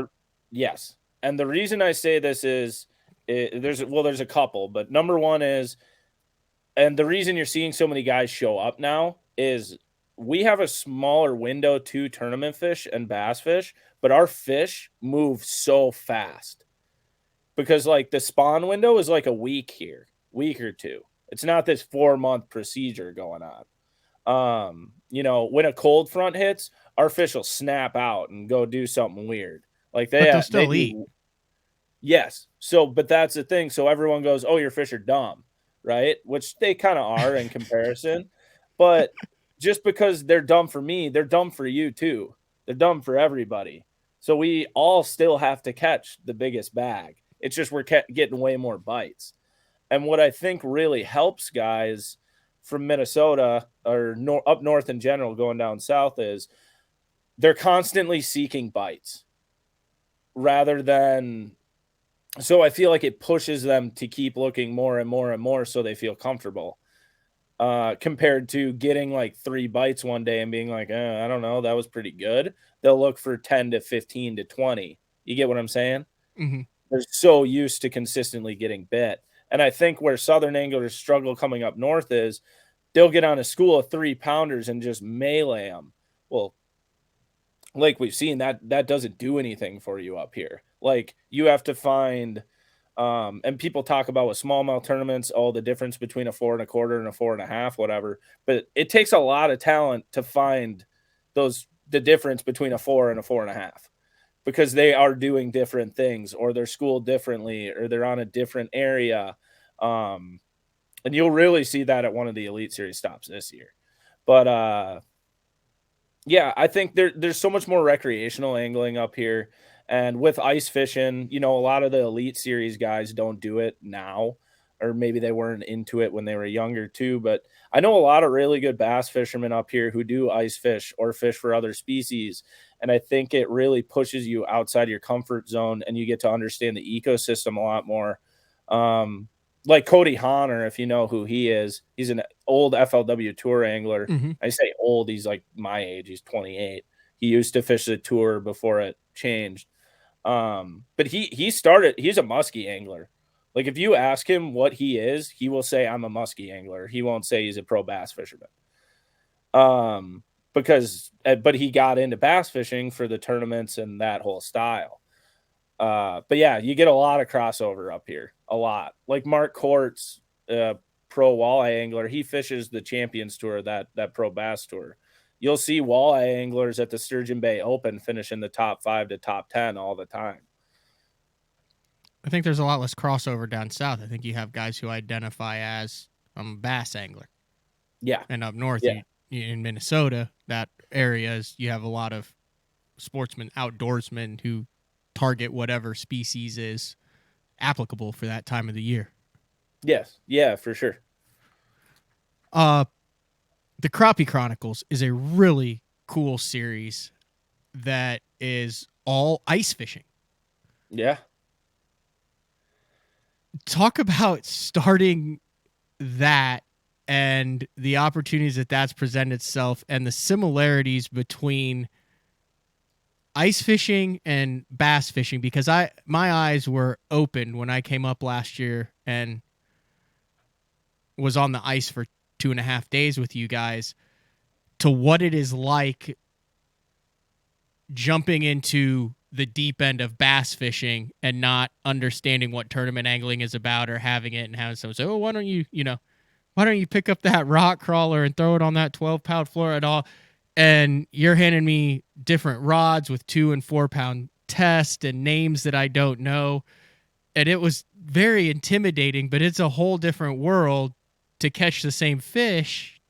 Yes. And the reason I say this is there's a couple, but number one is, and the reason you're seeing so many guys show up now is we have a smaller window to tournament fish and bass fish, but our fish move so fast because like the spawn window is like a week or two. It's not this 4-month procedure going on. You know, when a cold front hits, our fish will snap out and go do something weird. Like But they'll still eat. Yes. So, but that's the thing. So everyone goes, "Oh, your fish are dumb," right? Which they kind of are in comparison. But just because they're dumb for me, they're dumb for you too. They're dumb for everybody. So we all still have to catch the biggest bag. It's just we're getting way more bites. And what I think really helps guys from Minnesota or up north in general going down south is they're constantly seeking bites rather than – so I feel like it pushes them to keep looking more and more and more so they feel comfortable compared to getting like 3 bites one day and being like, I don't know, that was pretty good. They'll look for 10 to 15 to 20. You get what I'm saying? Mm-hmm. They're so used to consistently getting bit. And I think where Southern anglers struggle coming up north is they'll get on a school of 3-pounders and just melee them. Well, like we've seen, that doesn't do anything for you up here. Like you have to find, and people talk about with smallmouth tournaments, the difference between a 4 1/4 and a 4 1/2, whatever. But it takes a lot of talent to find the difference between a 4 and a 4 1/2. Because they are doing different things or they're schooled differently or they're on a different area. And you'll really see that at one of the Elite Series stops this year. But yeah, I think there's so much more recreational angling up here. And with ice fishing, you know, a lot of the Elite Series guys don't do it now, or maybe they weren't into it when they were younger too. But I know a lot of really good bass fishermen up here who do ice fish or fish for other species. And I think it really pushes you outside your comfort zone and you get to understand the ecosystem a lot more. Like Cody Honner, if you know who he is, he's an old FLW tour angler. Mm-hmm. I say old, he's like my age. He's 28. He used to fish the tour before it changed. But he's a muskie angler. Like if you ask him what he is, he will say, I'm a muskie angler. He won't say he's a pro bass fisherman. But he got into bass fishing for the tournaments and that whole style. But yeah, you get a lot of crossover up here, a lot. Like Mark Court's pro walleye angler, he fishes the Champions Tour, that pro bass tour. You'll see walleye anglers at the Sturgeon Bay Open finish in the top 5 to top 10 all the time. I think there's a lot less crossover down south. I think you have guys who identify as I'm a bass angler. Yeah. And up north, in Minnesota, that area is you have a lot of sportsmen, outdoorsmen who target whatever species is applicable for that time of the year. Yes. Yeah, for sure. The Crappie Chronicles is a really cool series that is all ice fishing. Yeah. Talk about starting that and the opportunities that's presented itself and the similarities between ice fishing and bass fishing, because my eyes were opened when I came up last year and was on the ice for 2.5 days with you guys to what it is like jumping into the deep end of bass fishing and not understanding what tournament angling is about or having it and having someone say, why don't you pick up that rock crawler and throw it on that 12-pound floor at all? And you're handing me different rods with 2 and 4 pound tests and names that I don't know. And it was very intimidating, but it's a whole different world to catch the same fish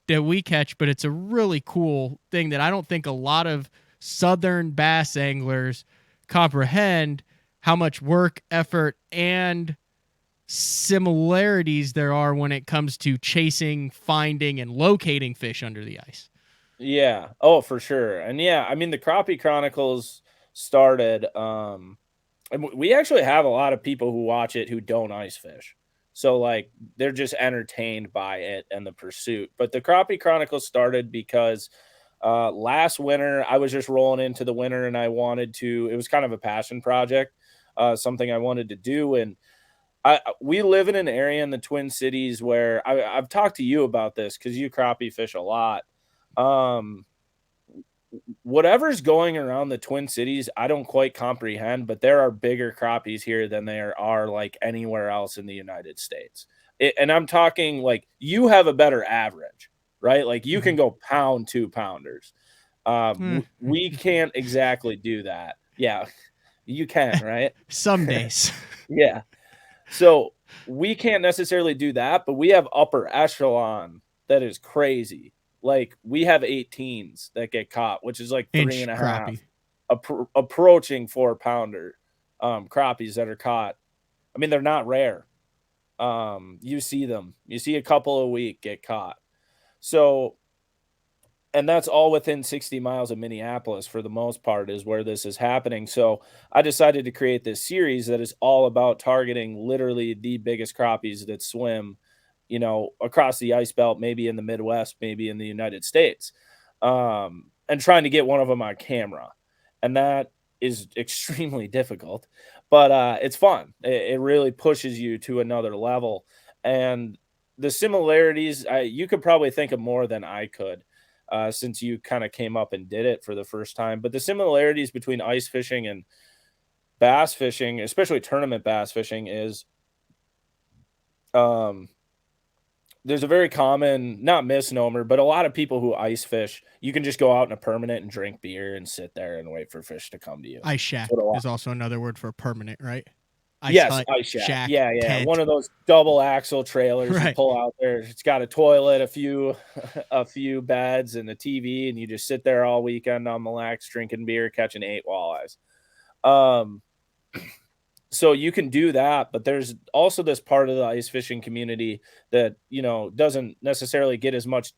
that we catch. But it's a really cool thing that I don't think a lot of southern bass anglers comprehend how much work, effort, and similarities there are when it comes to chasing, finding, and locating fish under the ice. Yeah. Oh, for sure. And yeah, I mean, the Crappie Chronicles started, and we actually have a lot of people who watch it who don't ice fish. So like they're just entertained by it and the pursuit. But the Crappie Chronicles started because last winter I was just rolling into the winter and I wanted to, it was kind of a passion project, something I wanted to do. And we live in an area in the Twin Cities where I've talked to you about this because you crappie fish a lot. whatever's going around the Twin Cities, I don't quite comprehend, but there are bigger crappies here than there are like anywhere else in the United States. And I'm talking like you have a better average, right? Like you can go pound 2-pounders. We can't exactly do that. Yeah, you can, right? Some days. Yeah. So we can't necessarily do that, but we have upper echelon that is crazy. Like we have 18s that get caught, which is like 3.5, approaching 4-pounder crappies that are caught. I mean, they're not rare. You see them. You see a couple a week get caught. So, and that's all within 60 miles of Minneapolis for the most part is where this is happening. So I decided to create this series that is all about targeting literally the biggest crappies that swim, you know, across the ice belt, maybe in the Midwest, maybe in the United States, and trying to get one of them on camera. And that is extremely difficult, but it's fun. It really pushes you to another level. And the similarities, you could probably think of more than I could. Since you kind of came up and did it for the first time. But the similarities between ice fishing and bass fishing, especially tournament bass fishing, is there's a very common, not misnomer, but a lot of people who ice fish, you can just go out in a permanent and drink beer and sit there and wait for fish to come to you. Ice shack is also another word for permanent, right? Ice ice shack. Yeah. Tent. One of those double axle trailers Right. you pull out there. It's got a toilet, a few beds, and a TV, and you just sit there all weekend on the lax, drinking beer, catching 8 walleyes. So you can do that, but there's also this part of the ice fishing community that, you know, doesn't necessarily get as much.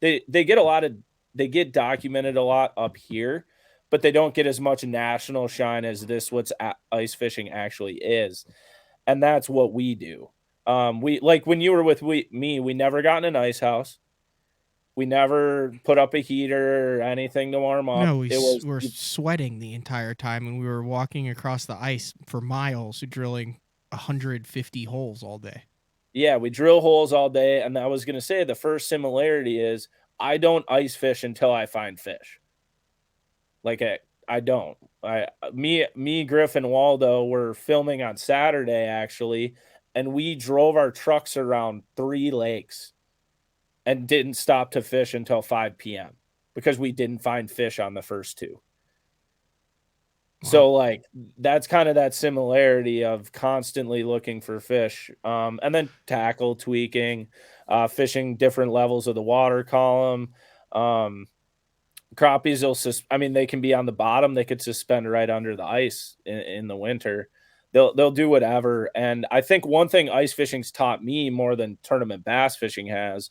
They get documented a lot up here, but they don't get as much national shine as what's ice fishing actually is. And that's what we do. We, like when you were with me, we never got in an ice house. We never put up a heater or anything to warm up. No, we were sweating the entire time, and we were walking across the ice for miles, drilling 150 holes all day. Yeah, we drill holes all day. And I was going to say the first similarity is I don't ice fish until I find fish. Like I don't. Me, Griff, and Waldo were filming on Saturday actually, and we drove our trucks around 3 lakes and didn't stop to fish until 5 p.m. because we didn't find fish on the first 2. Wow. So like that's kind of that similarity of constantly looking for fish, and then tackle tweaking, fishing different levels of the water column. Crappies, they can be on the bottom. They could suspend right under the ice in the winter. They'll do whatever. And I think one thing ice fishing's taught me more than tournament bass fishing has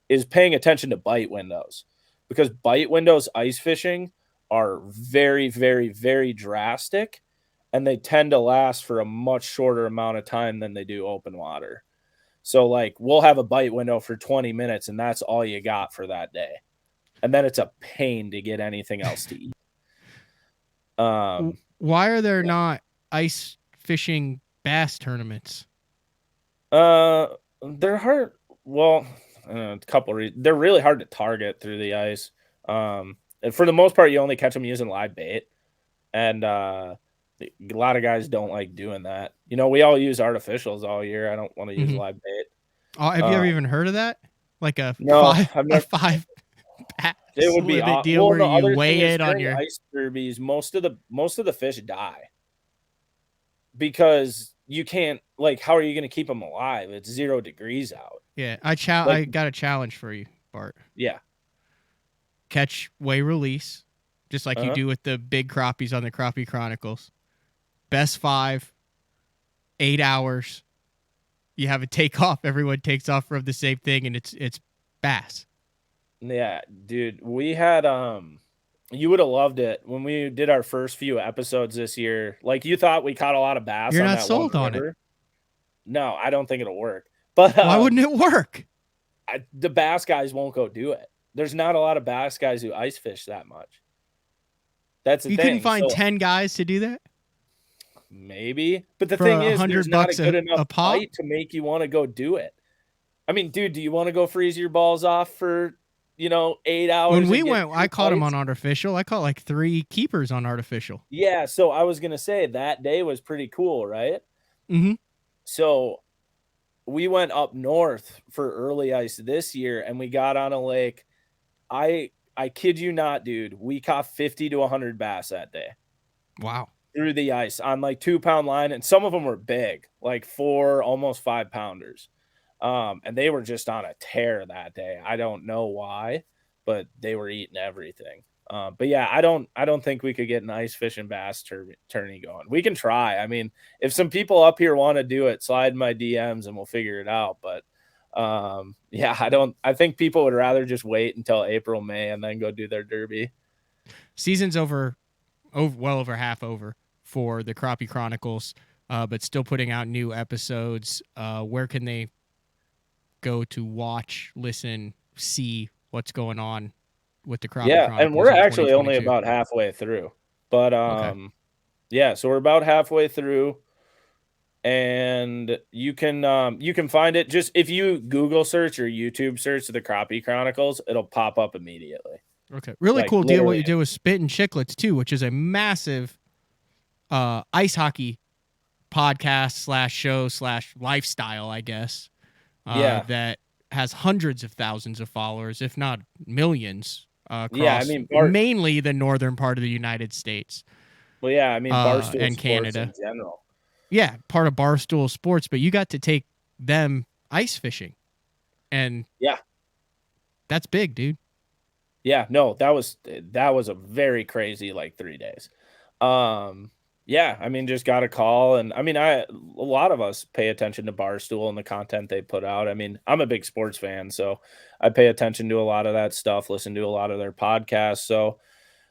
is paying attention to bite windows, because bite windows ice fishing are very, very, very drastic, and they tend to last for a much shorter amount of time than they do open water. So like we'll have a bite window for 20 minutes and that's all you got for that day. And then it's a pain to get anything else to eat. Why are there not ice fishing bass tournaments? They're hard. Well, a couple of reasons. They're really hard to target through the ice. And for the most part, you only catch them using live bait. And a lot of guys don't like doing that. You know, we all use artificials all year. I don't want to use live bait. Oh, have you ever even heard of that? Like a five it would be a deal where you weigh it on your ice derbies. Most of the fish die because you can't, like, how are you going to keep them alive? It's 0 degrees out. Yeah, I got a challenge for you, Bart. Yeah, catch, weigh, release, just like you do with the big crappies on the Crappie Chronicles. Best 5, 8 hours. You have a takeoff. Everyone takes off from the same thing, and it's bass. Yeah, dude, we had you would have loved it when we did our first few episodes this year. Like, you thought we caught a lot of bass. You're on not that sold one on river. it. No, I don't think it'll work. But why wouldn't it work? The bass guys won't go do it. There's not a lot of bass guys who ice fish that much. That's the thing. You couldn't find 10 guys to do that? Maybe. But the thing is, there's not a good enough bite to make you want to go do it. I mean, dude, do you want to go freeze your balls off for, 8 hours. When and we get went, 2 I caught him bites. on artificial. I caught like 3 keepers on artificial. Yeah, so I was gonna say that day was pretty cool, right? Mm-hmm. So we went up north for early ice this year, and we got on a lake. I kid you not, dude. We caught 50 to 100 bass that day Wow. through the ice on like 2-pound line, and some of them were big, like 4, almost 5 pounders. And they were just on a tear that day. I don't know why, but they were eating everything. But yeah, I don't think we could get an ice fishing bass tourney going. We can try. I mean, if some people up here want to do it, slide in my DMs and we'll figure it out. But yeah, I think people would rather just wait until April, May, and then go do their derby. Season's over, well over half over for the Crappie Chronicles, but still putting out new episodes. Where can they go to watch, listen, see what's going on with the Crappie Chronicles? And we're in actually only 2022? about halfway through. But Okay. yeah, so we're about halfway through. And you can find it just if you Google search or YouTube search the Crappie Chronicles, it'll pop up immediately. Okay. Really Like, cool deal what you literally. do with Spit and Chicklets too, which is a massive ice hockey podcast / show / lifestyle, I guess. Yeah. That has hundreds of thousands of followers, if not millions, across Yeah, I mean, mainly the northern part of the United States. Well, yeah, I mean, Barstool and Sports Canada. in general. Yeah, part of Barstool Sports, but you got to take them ice fishing. And Yeah. that's big, dude. Yeah, no, that was a very crazy like 3 days. Yeah, I mean, just got a call, and I mean, a lot of us pay attention to Barstool and the content they put out. I mean, I'm a big sports fan, so I pay attention to a lot of that stuff, listen to a lot of their podcasts. So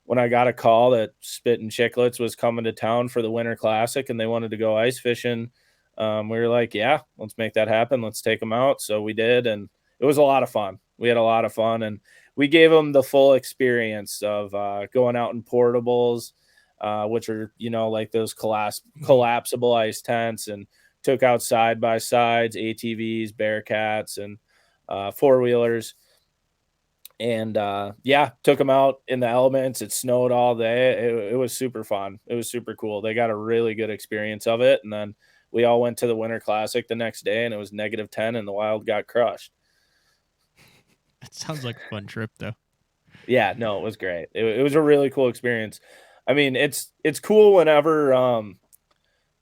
when I got a call that Spit and Chicklets was coming to town for the Winter Classic and they wanted to go ice fishing, we were like, yeah, let's make that happen. Let's take them out. So we did, and it was a lot of fun. We had a lot of fun, and we gave them the full experience of going out in portables, which are, like those collapsible ice tents, and took out side-by-sides, ATVs, Bearcats, and four-wheelers. And yeah, took them out in the elements. It snowed all day. It was super fun. It was super cool. They got a really good experience of it. And then we all went to the Winter Classic the next day, and it was -10, and the Wild got crushed. That sounds like a fun trip, though. Yeah, no, it was great. It was a really cool experience. I mean, it's cool whenever,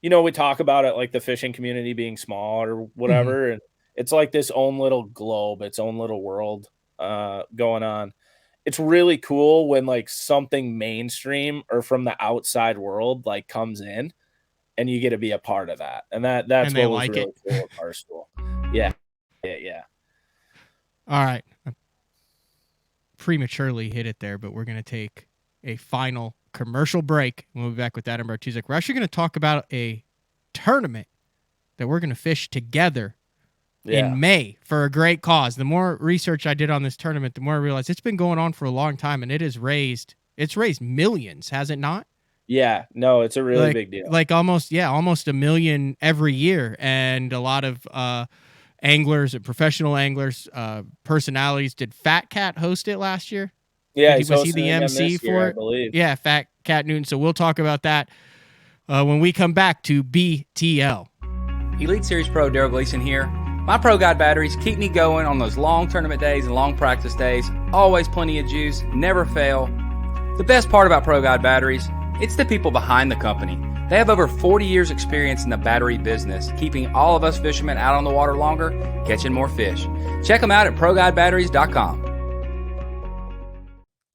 we talk about it, like the fishing community being small or whatever. And it's like this own little globe, its own little world going on. It's really cool when like something mainstream or from the outside world like comes in and you get to be a part of that. And that's And they what was like really it. cool at Barstool. Yeah. All right. I prematurely hit it there, but we're going to take a final commercial break. We'll be back with Adam Bartusek. We're actually going to talk about a tournament that we're going to fish together in May for a great cause. The more research I did on this tournament, the more I realized it's been going on for a long time, and it's raised millions, has it not? Yeah, no, it's a really big deal. Like almost $1 million every year. And a lot of anglers and professional anglers, personalities. Did Fat Cat host it last year? Yeah, was he the MC for it? I believe. Yeah, Fat Cat Newton. So we'll talk about that when we come back to BTL. Elite Series Pro Daryl Gleason here. My Pro Guide batteries keep me going on those long tournament days and long practice days. Always plenty of juice, never fail. The best part about Pro Guide batteries, it's the people behind the company. They have over 40 years experience in the battery business, keeping all of us fishermen out on the water longer, catching more fish. Check them out at ProGuideBatteries.com.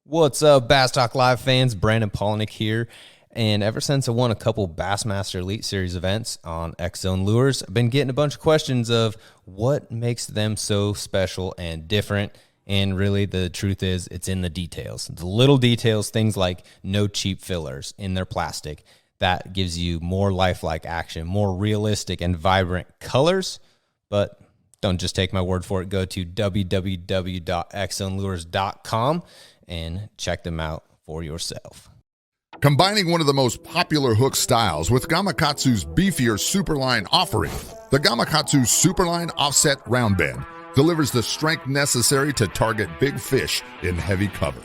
What's up, Bass Talk Live fans? Brandon Polnick here. And ever since I won a couple Bassmaster Elite Series events on X-Zone Lures, I've been getting a bunch of questions of what makes them so special and different. And really, the truth is, it's in the details. The little details, things like no cheap fillers in their plastic. That gives you more lifelike action, more realistic and vibrant colors. But don't just take my word for it. Go to www.xzonelures.com and check them out for yourself. Combining one of the most popular hook styles with Gamakatsu's beefier Superline offering, the Gamakatsu Superline Offset Round Bend delivers the strength necessary to target big fish in heavy cover.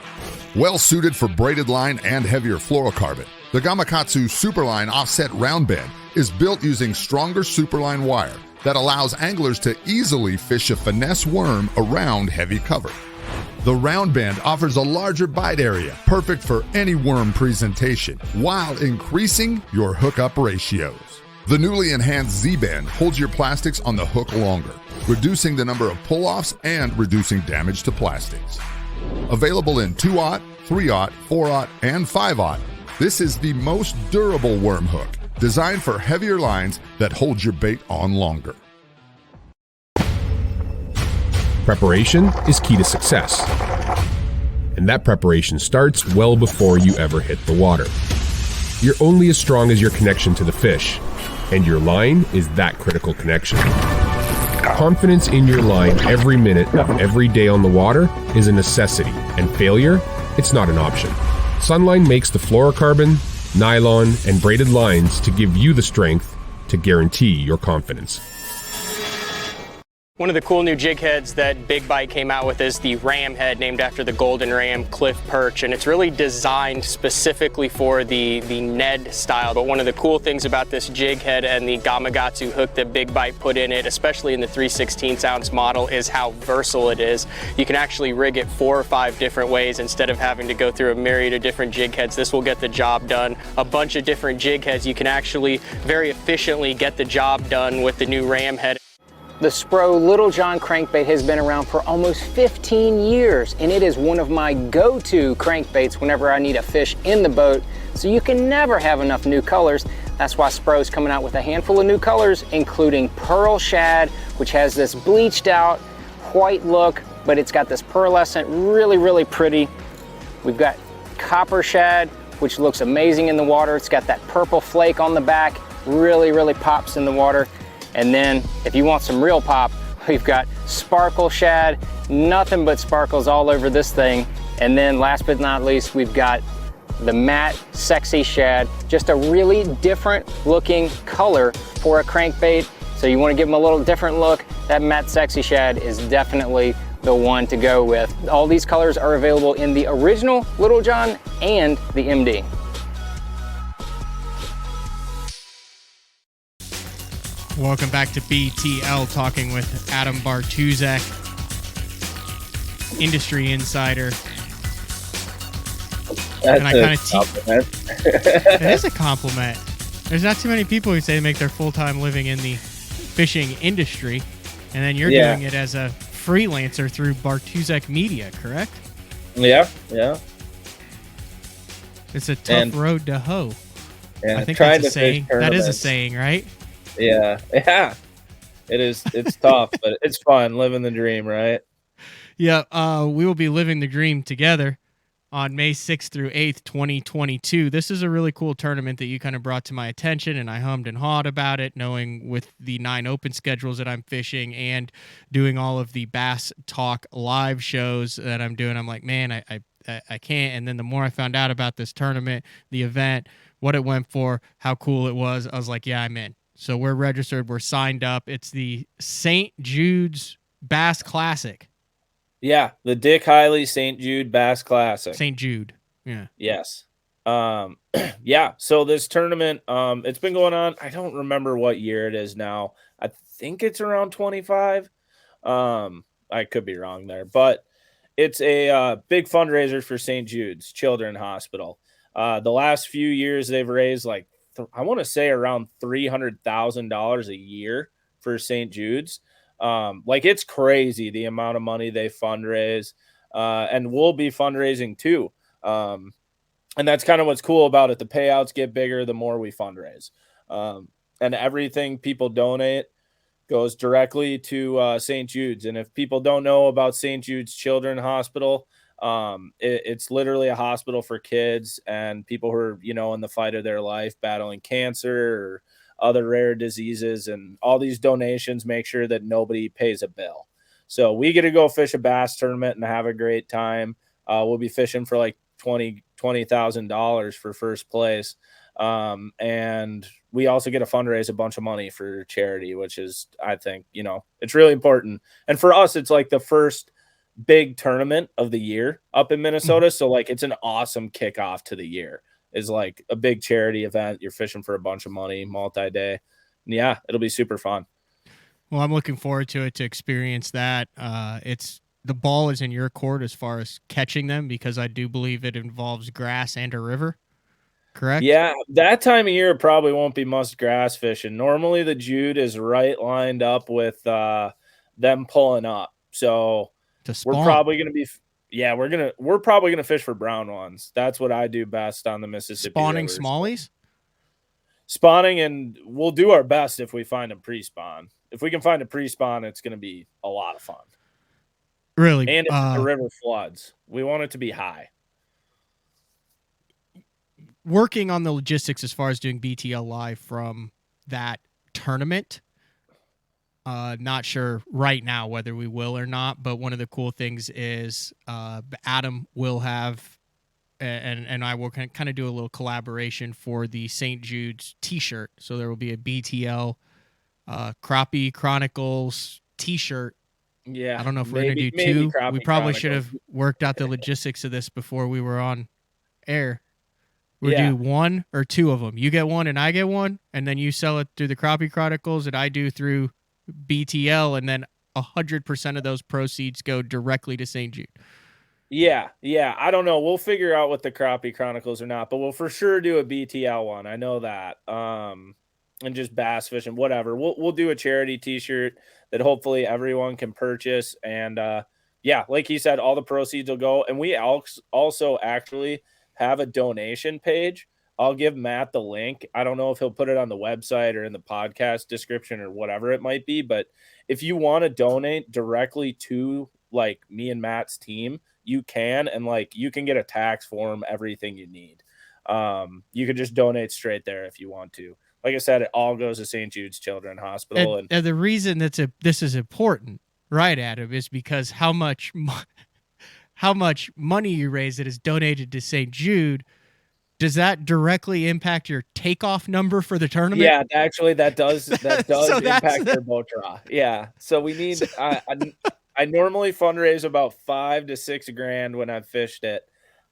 Well suited for braided line and heavier fluorocarbon, the Gamakatsu Superline Offset Round Bend is built using stronger Superline wire that allows anglers to easily fish a finesse worm around heavy cover. The round bend offers a larger bite area, perfect for any worm presentation, while increasing your hookup ratios. The newly enhanced Z-bend holds your plastics on the hook longer, reducing the number of pull-offs and reducing damage to plastics. Available in 2/0, 3/0, 4/0, and 5/0, this is the most durable worm hook, designed for heavier lines that hold your bait on longer. Preparation is key to success. And that preparation starts well before you ever hit the water. You're only as strong as your connection to the fish, and your line is that critical connection. Confidence in your line every minute of every day on the water is a necessity, and failure, it's not an option. Sunline makes the fluorocarbon, nylon, and braided lines to give you the strength to guarantee your confidence. One of the cool new jig heads that Big Bite came out with is the ram head, named after the golden ram cliff perch, and it's really designed specifically for the Ned style. But one of the cool things about this jig head and the Gamakatsu hook that Big Bite put in it, especially in the 3/16 ounce model, is how versatile it is. You can actually rig it 4 or 5 different ways instead of having to go through a myriad of different jig heads. This will get the job done. A bunch of different jig heads. You can actually very efficiently get the job done with the new ram head. The Spro Little John crankbait has been around for almost 15 years, and it is one of my go-to crankbaits whenever I need a fish in the boat, so you can never have enough new colors. That's why Spro's coming out with a handful of new colors, including Pearl Shad, which has this bleached out white look, but it's got this pearlescent, really pretty. We've got Copper Shad, which looks amazing in the water. It's got that purple flake on the back, really pops in the water. And then if you want some real pop, we've got Sparkle Shad, nothing but sparkles all over this thing. And then last but not least, we've got the matte Sexy Shad, just a really different looking color for a crankbait. So you want to give them a little different look, that matte Sexy Shad is definitely the one to go with. All these colors are available in the original Little John and the MD. Welcome back to BTL, talking with Adam Bartusek, industry insider. That's a compliment. It is a compliment. There's not too many people who say they make their full-time living in the fishing industry, and then you're doing it as a freelancer through Bartusek Media, correct? Yeah. It's a tough road to hoe. Yeah, I think that's a saying. That is a saying, right? Yeah. It is. It's tough, but it's fun living the dream, right? Yeah. We will be living the dream together on May 6th through 8th, 2022. This is a really cool tournament that you kind of brought to my attention, and I hummed and hawed about it, knowing with the 9 open schedules that I'm fishing and doing all of the Bass Talk live shows that I'm doing. I'm like, man, I can't. And then the more I found out about this tournament, the event, what it went for, how cool it was, I was like, yeah, I'm in. So we're registered. We're signed up. It's the St. Jude's Bass Classic. Yeah, the Dick Hiley St. Jude Bass Classic. St. Jude. Yeah. Yes. Yeah. So this tournament, it's been going on. I don't remember what year it is now. I think it's around 25. I could be wrong there, but it's a big fundraiser for St. Jude's Children's Hospital. The last few years they've raised like I want to say around $300,000 a year for St. Jude's. Like it's crazy the amount of money they fundraise, and we'll be fundraising too. And that's kind of what's cool about it. The payouts get bigger the more we fundraise, and everything people donate goes directly to St. Jude's. And if people don't know about St. Jude's Children's Hospital, it's literally a hospital for kids and people who are, in the fight of their life, battling cancer or other rare diseases, and all these donations make sure that nobody pays a bill. So we get to go fish a bass tournament and have a great time. We'll be fishing for like $20,000 for first place. And we also get to fundraise a bunch of money for charity, which is, I think, it's really important. And for us, it's like the first big tournament of the year up in Minnesota. So like, it's an awesome kickoff to the year. Is like a big charity event. You're fishing for a bunch of money, multi-day. Yeah, it'll be super fun. Well, I'm looking forward to it, to experience that. The ball is in your court as far as catching them, because I do believe it involves grass and a river. Correct? Yeah, that time of year probably won't be much grass fishing. Normally the Jude is right lined up with them pulling up. So we're probably going to be we're probably going to fish for brown ones. That's what I do best on the Mississippi Spawning rivers. smallies? Spawning, and we'll do our best if we find a pre-spawn. If we can find a pre-spawn, it's going to be a lot of fun. Really? And if the river floods, we want it to be high. Working on the logistics as far as doing BTL live from that tournament, not sure right now whether we will or not, but one of the cool things is Adam will have, and I will kind of do a little collaboration for the St. Jude's t-shirt. So there will be a BTL Crappie Chronicles t-shirt. Yeah. I don't know if we're going to do two. We probably should have worked out the logistics of this before we were on air. We'll do one or two of them. You get one and I get one, and then you sell it through the Crappie Chronicles, and I do through BTL, and then 100% of those proceeds go directly to St. Jude. Yeah. I don't know. We'll figure out what the Crappie Chronicles or not, but we'll for sure do a BTL one. I know that. And just bass fishing, whatever. We'll do a charity t-shirt that hopefully everyone can purchase. And like he said, all the proceeds will go. And we also actually have a donation page. I'll give Matt the link. I don't know if he'll put it on the website or in the podcast description or whatever it might be, but if you want to donate directly to like me and Matt's team, you can, and like you can get a tax form, everything you need. You can just donate straight there if you want to. Like I said, it all goes to St. Jude's Children's Hospital. And the reason this is important, right, Adam, is because how much money you raise that is donated to St. Jude, does that directly impact your takeoff number for the tournament? Yeah, actually, that does impact their boat draw. Yeah, so we need. I normally fundraise about $5,000 to $6,000 when I've fished it,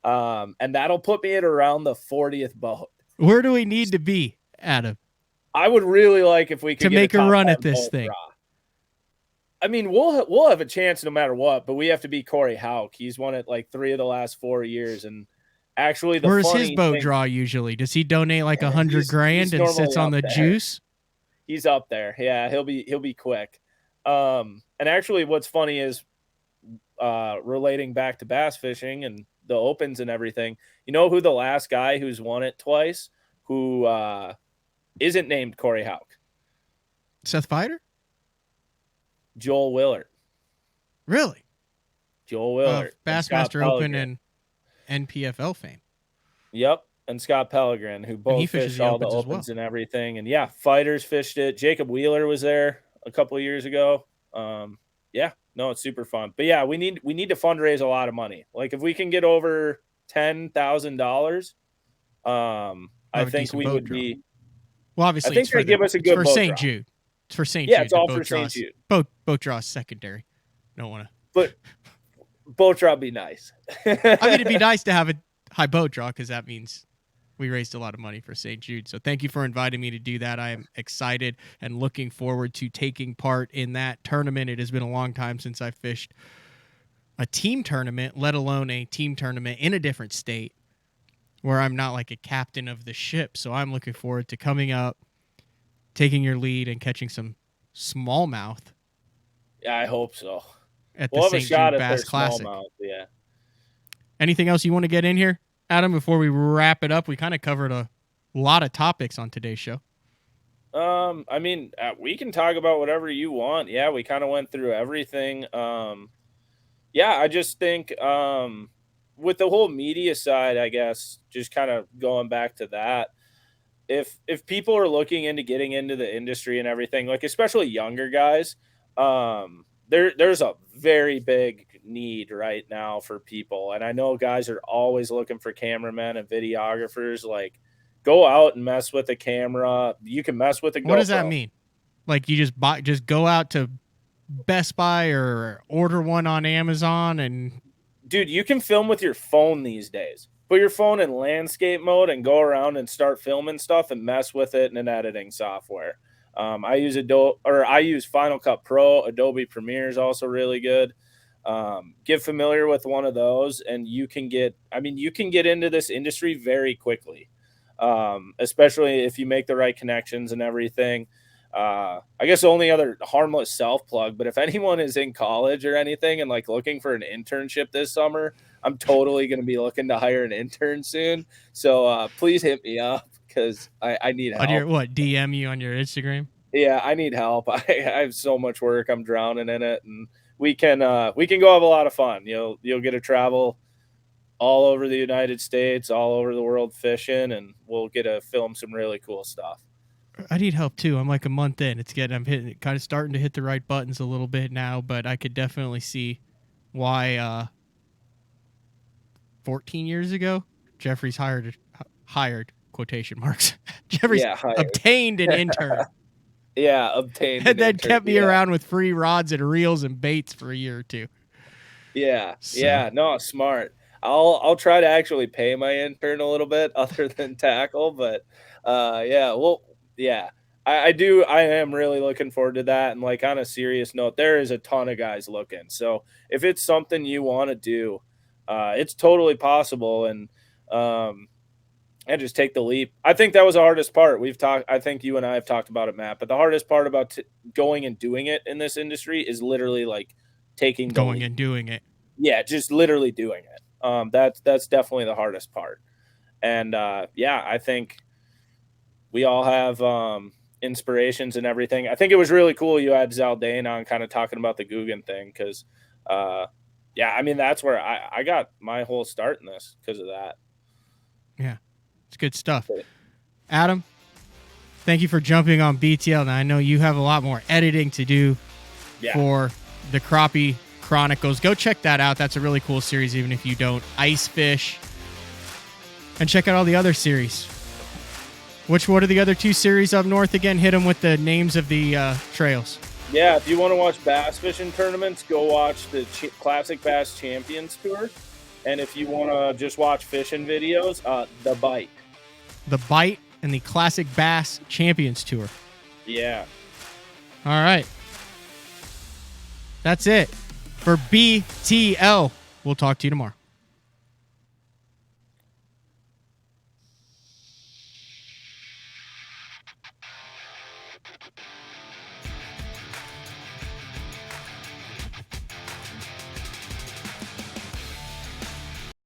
and that'll put me at around the 40th boat. Where do we need to be, Adam? I would really like if we could to get make a run at this boat thing. Draw. I mean, we'll have a chance no matter what, but we have to beat Corey Hauk. He's won it like 3 of the last 4 years, and actually, where's his boat draw usually? Does he donate like $100,000 and sits on the juice? He's up there. Yeah, he'll be quick. And actually, what's funny is relating back to bass fishing and the opens and everything. You know who the last guy who's won it twice who isn't named Corey Hauk? Seth Fider? Joel Willard. Really? Joel Willard. Bassmaster Open and NPFL fame. Yep. And Scott Pellegrin, who both fished all the opens and everything. And yeah, Fighters fished it. Jacob Wheeler was there a couple of years ago. It's super fun. But yeah, we need to fundraise a lot of money. Like if we can get over $10,000, I think we would be. Well, obviously, I think they give us a good for boat St. draw. Jude. It's for St. Jude. Yeah, it's all for St. Jude. Boat draw is secondary. Don't want to. But boat draw would be nice. I mean, it'd be nice to have a high boat draw because that means we raised a lot of money for St. Jude. So thank you for inviting me to do that. I am excited and looking forward to taking part in that tournament. It has been a long time since I fished a team tournament, let alone a team tournament in a different state where I'm not like a captain of the ship. So I'm looking forward to coming up, taking your lead, and catching some smallmouth. Yeah, I hope so. At the St. Jude Bass Classic. Yeah. Anything else you want to get in here, Adam, before we wrap it up? We kind of covered a lot of topics on today's show. I mean, we can talk about whatever you want. Yeah, we kind of went through everything. I just think with the whole media side, I guess, just kind of going back to that, if people are looking into getting into the industry and everything, like especially younger guys, there's a very big need right now for people. And I know guys are always looking for cameramen and videographers. Like go out and mess with a camera. You can mess with a GoPro. What does that mean? Like you just go out to Best Buy or order one on Amazon and... Dude, you can film with your phone these days. Put your phone in landscape mode and go around and start filming stuff and mess with it in an editing software. I use Final Cut Pro. Adobe Premiere is also really good. Get familiar with one of those, and you can get into this industry very quickly, especially if you make the right connections and everything. I guess the only other harmless self plug, but if anyone is in college or anything and like looking for an internship this summer, I'm totally going to be looking to hire an intern soon. So please hit me up because I need help. DM you on your Instagram? Yeah, I need help. I have so much work. I'm drowning in it, and we can go have a lot of fun. You'll get to travel all over the United States, all over the world fishing, and we'll get to film some really cool stuff. I need help too. I'm like a month in. I'm kind of starting to hit the right buttons a little bit now, but I could definitely see why 14 years ago Jeffrey's hired quotation marks. Jeffrey's obtained an intern. Yeah, obtained. And then kept me around with free rods and reels and baits for a year or two. Yeah. So. Yeah. No, smart. I'll try to actually pay my intern a little bit other than tackle, but yeah. Well, yeah. I am really looking forward to that. And like on a serious note, there is a ton of guys looking. So if it's something you want to do, it's totally possible. And just take the leap. I think that was the hardest part. I think you and I have talked about it, Matt, but the hardest part about going and doing it in this industry is literally like going and doing it. Yeah. Just literally doing it. That's definitely the hardest part. And I think we all have inspirations and everything. I think it was really cool you had Zaldane on kind of talking about the Guggen thing because, that's where I got my whole start in this because of that. Yeah, it's good stuff. Adam, thank you for jumping on BTL. Now, I know you have a lot more editing to do for the Crappie Chronicles. Go check that out. That's a really cool series, even if you don't ice fish. And check out all the other series. What are the other two series up north again? Hit them with the names of the trails. Yeah, if you want to watch bass fishing tournaments, go watch the Classic Bass Champions Tour. And if you want to just watch fishing videos, The Bite. The Bite and the Classic Bass Champions Tour. Yeah. All right. That's it for BTL. We'll talk to you tomorrow.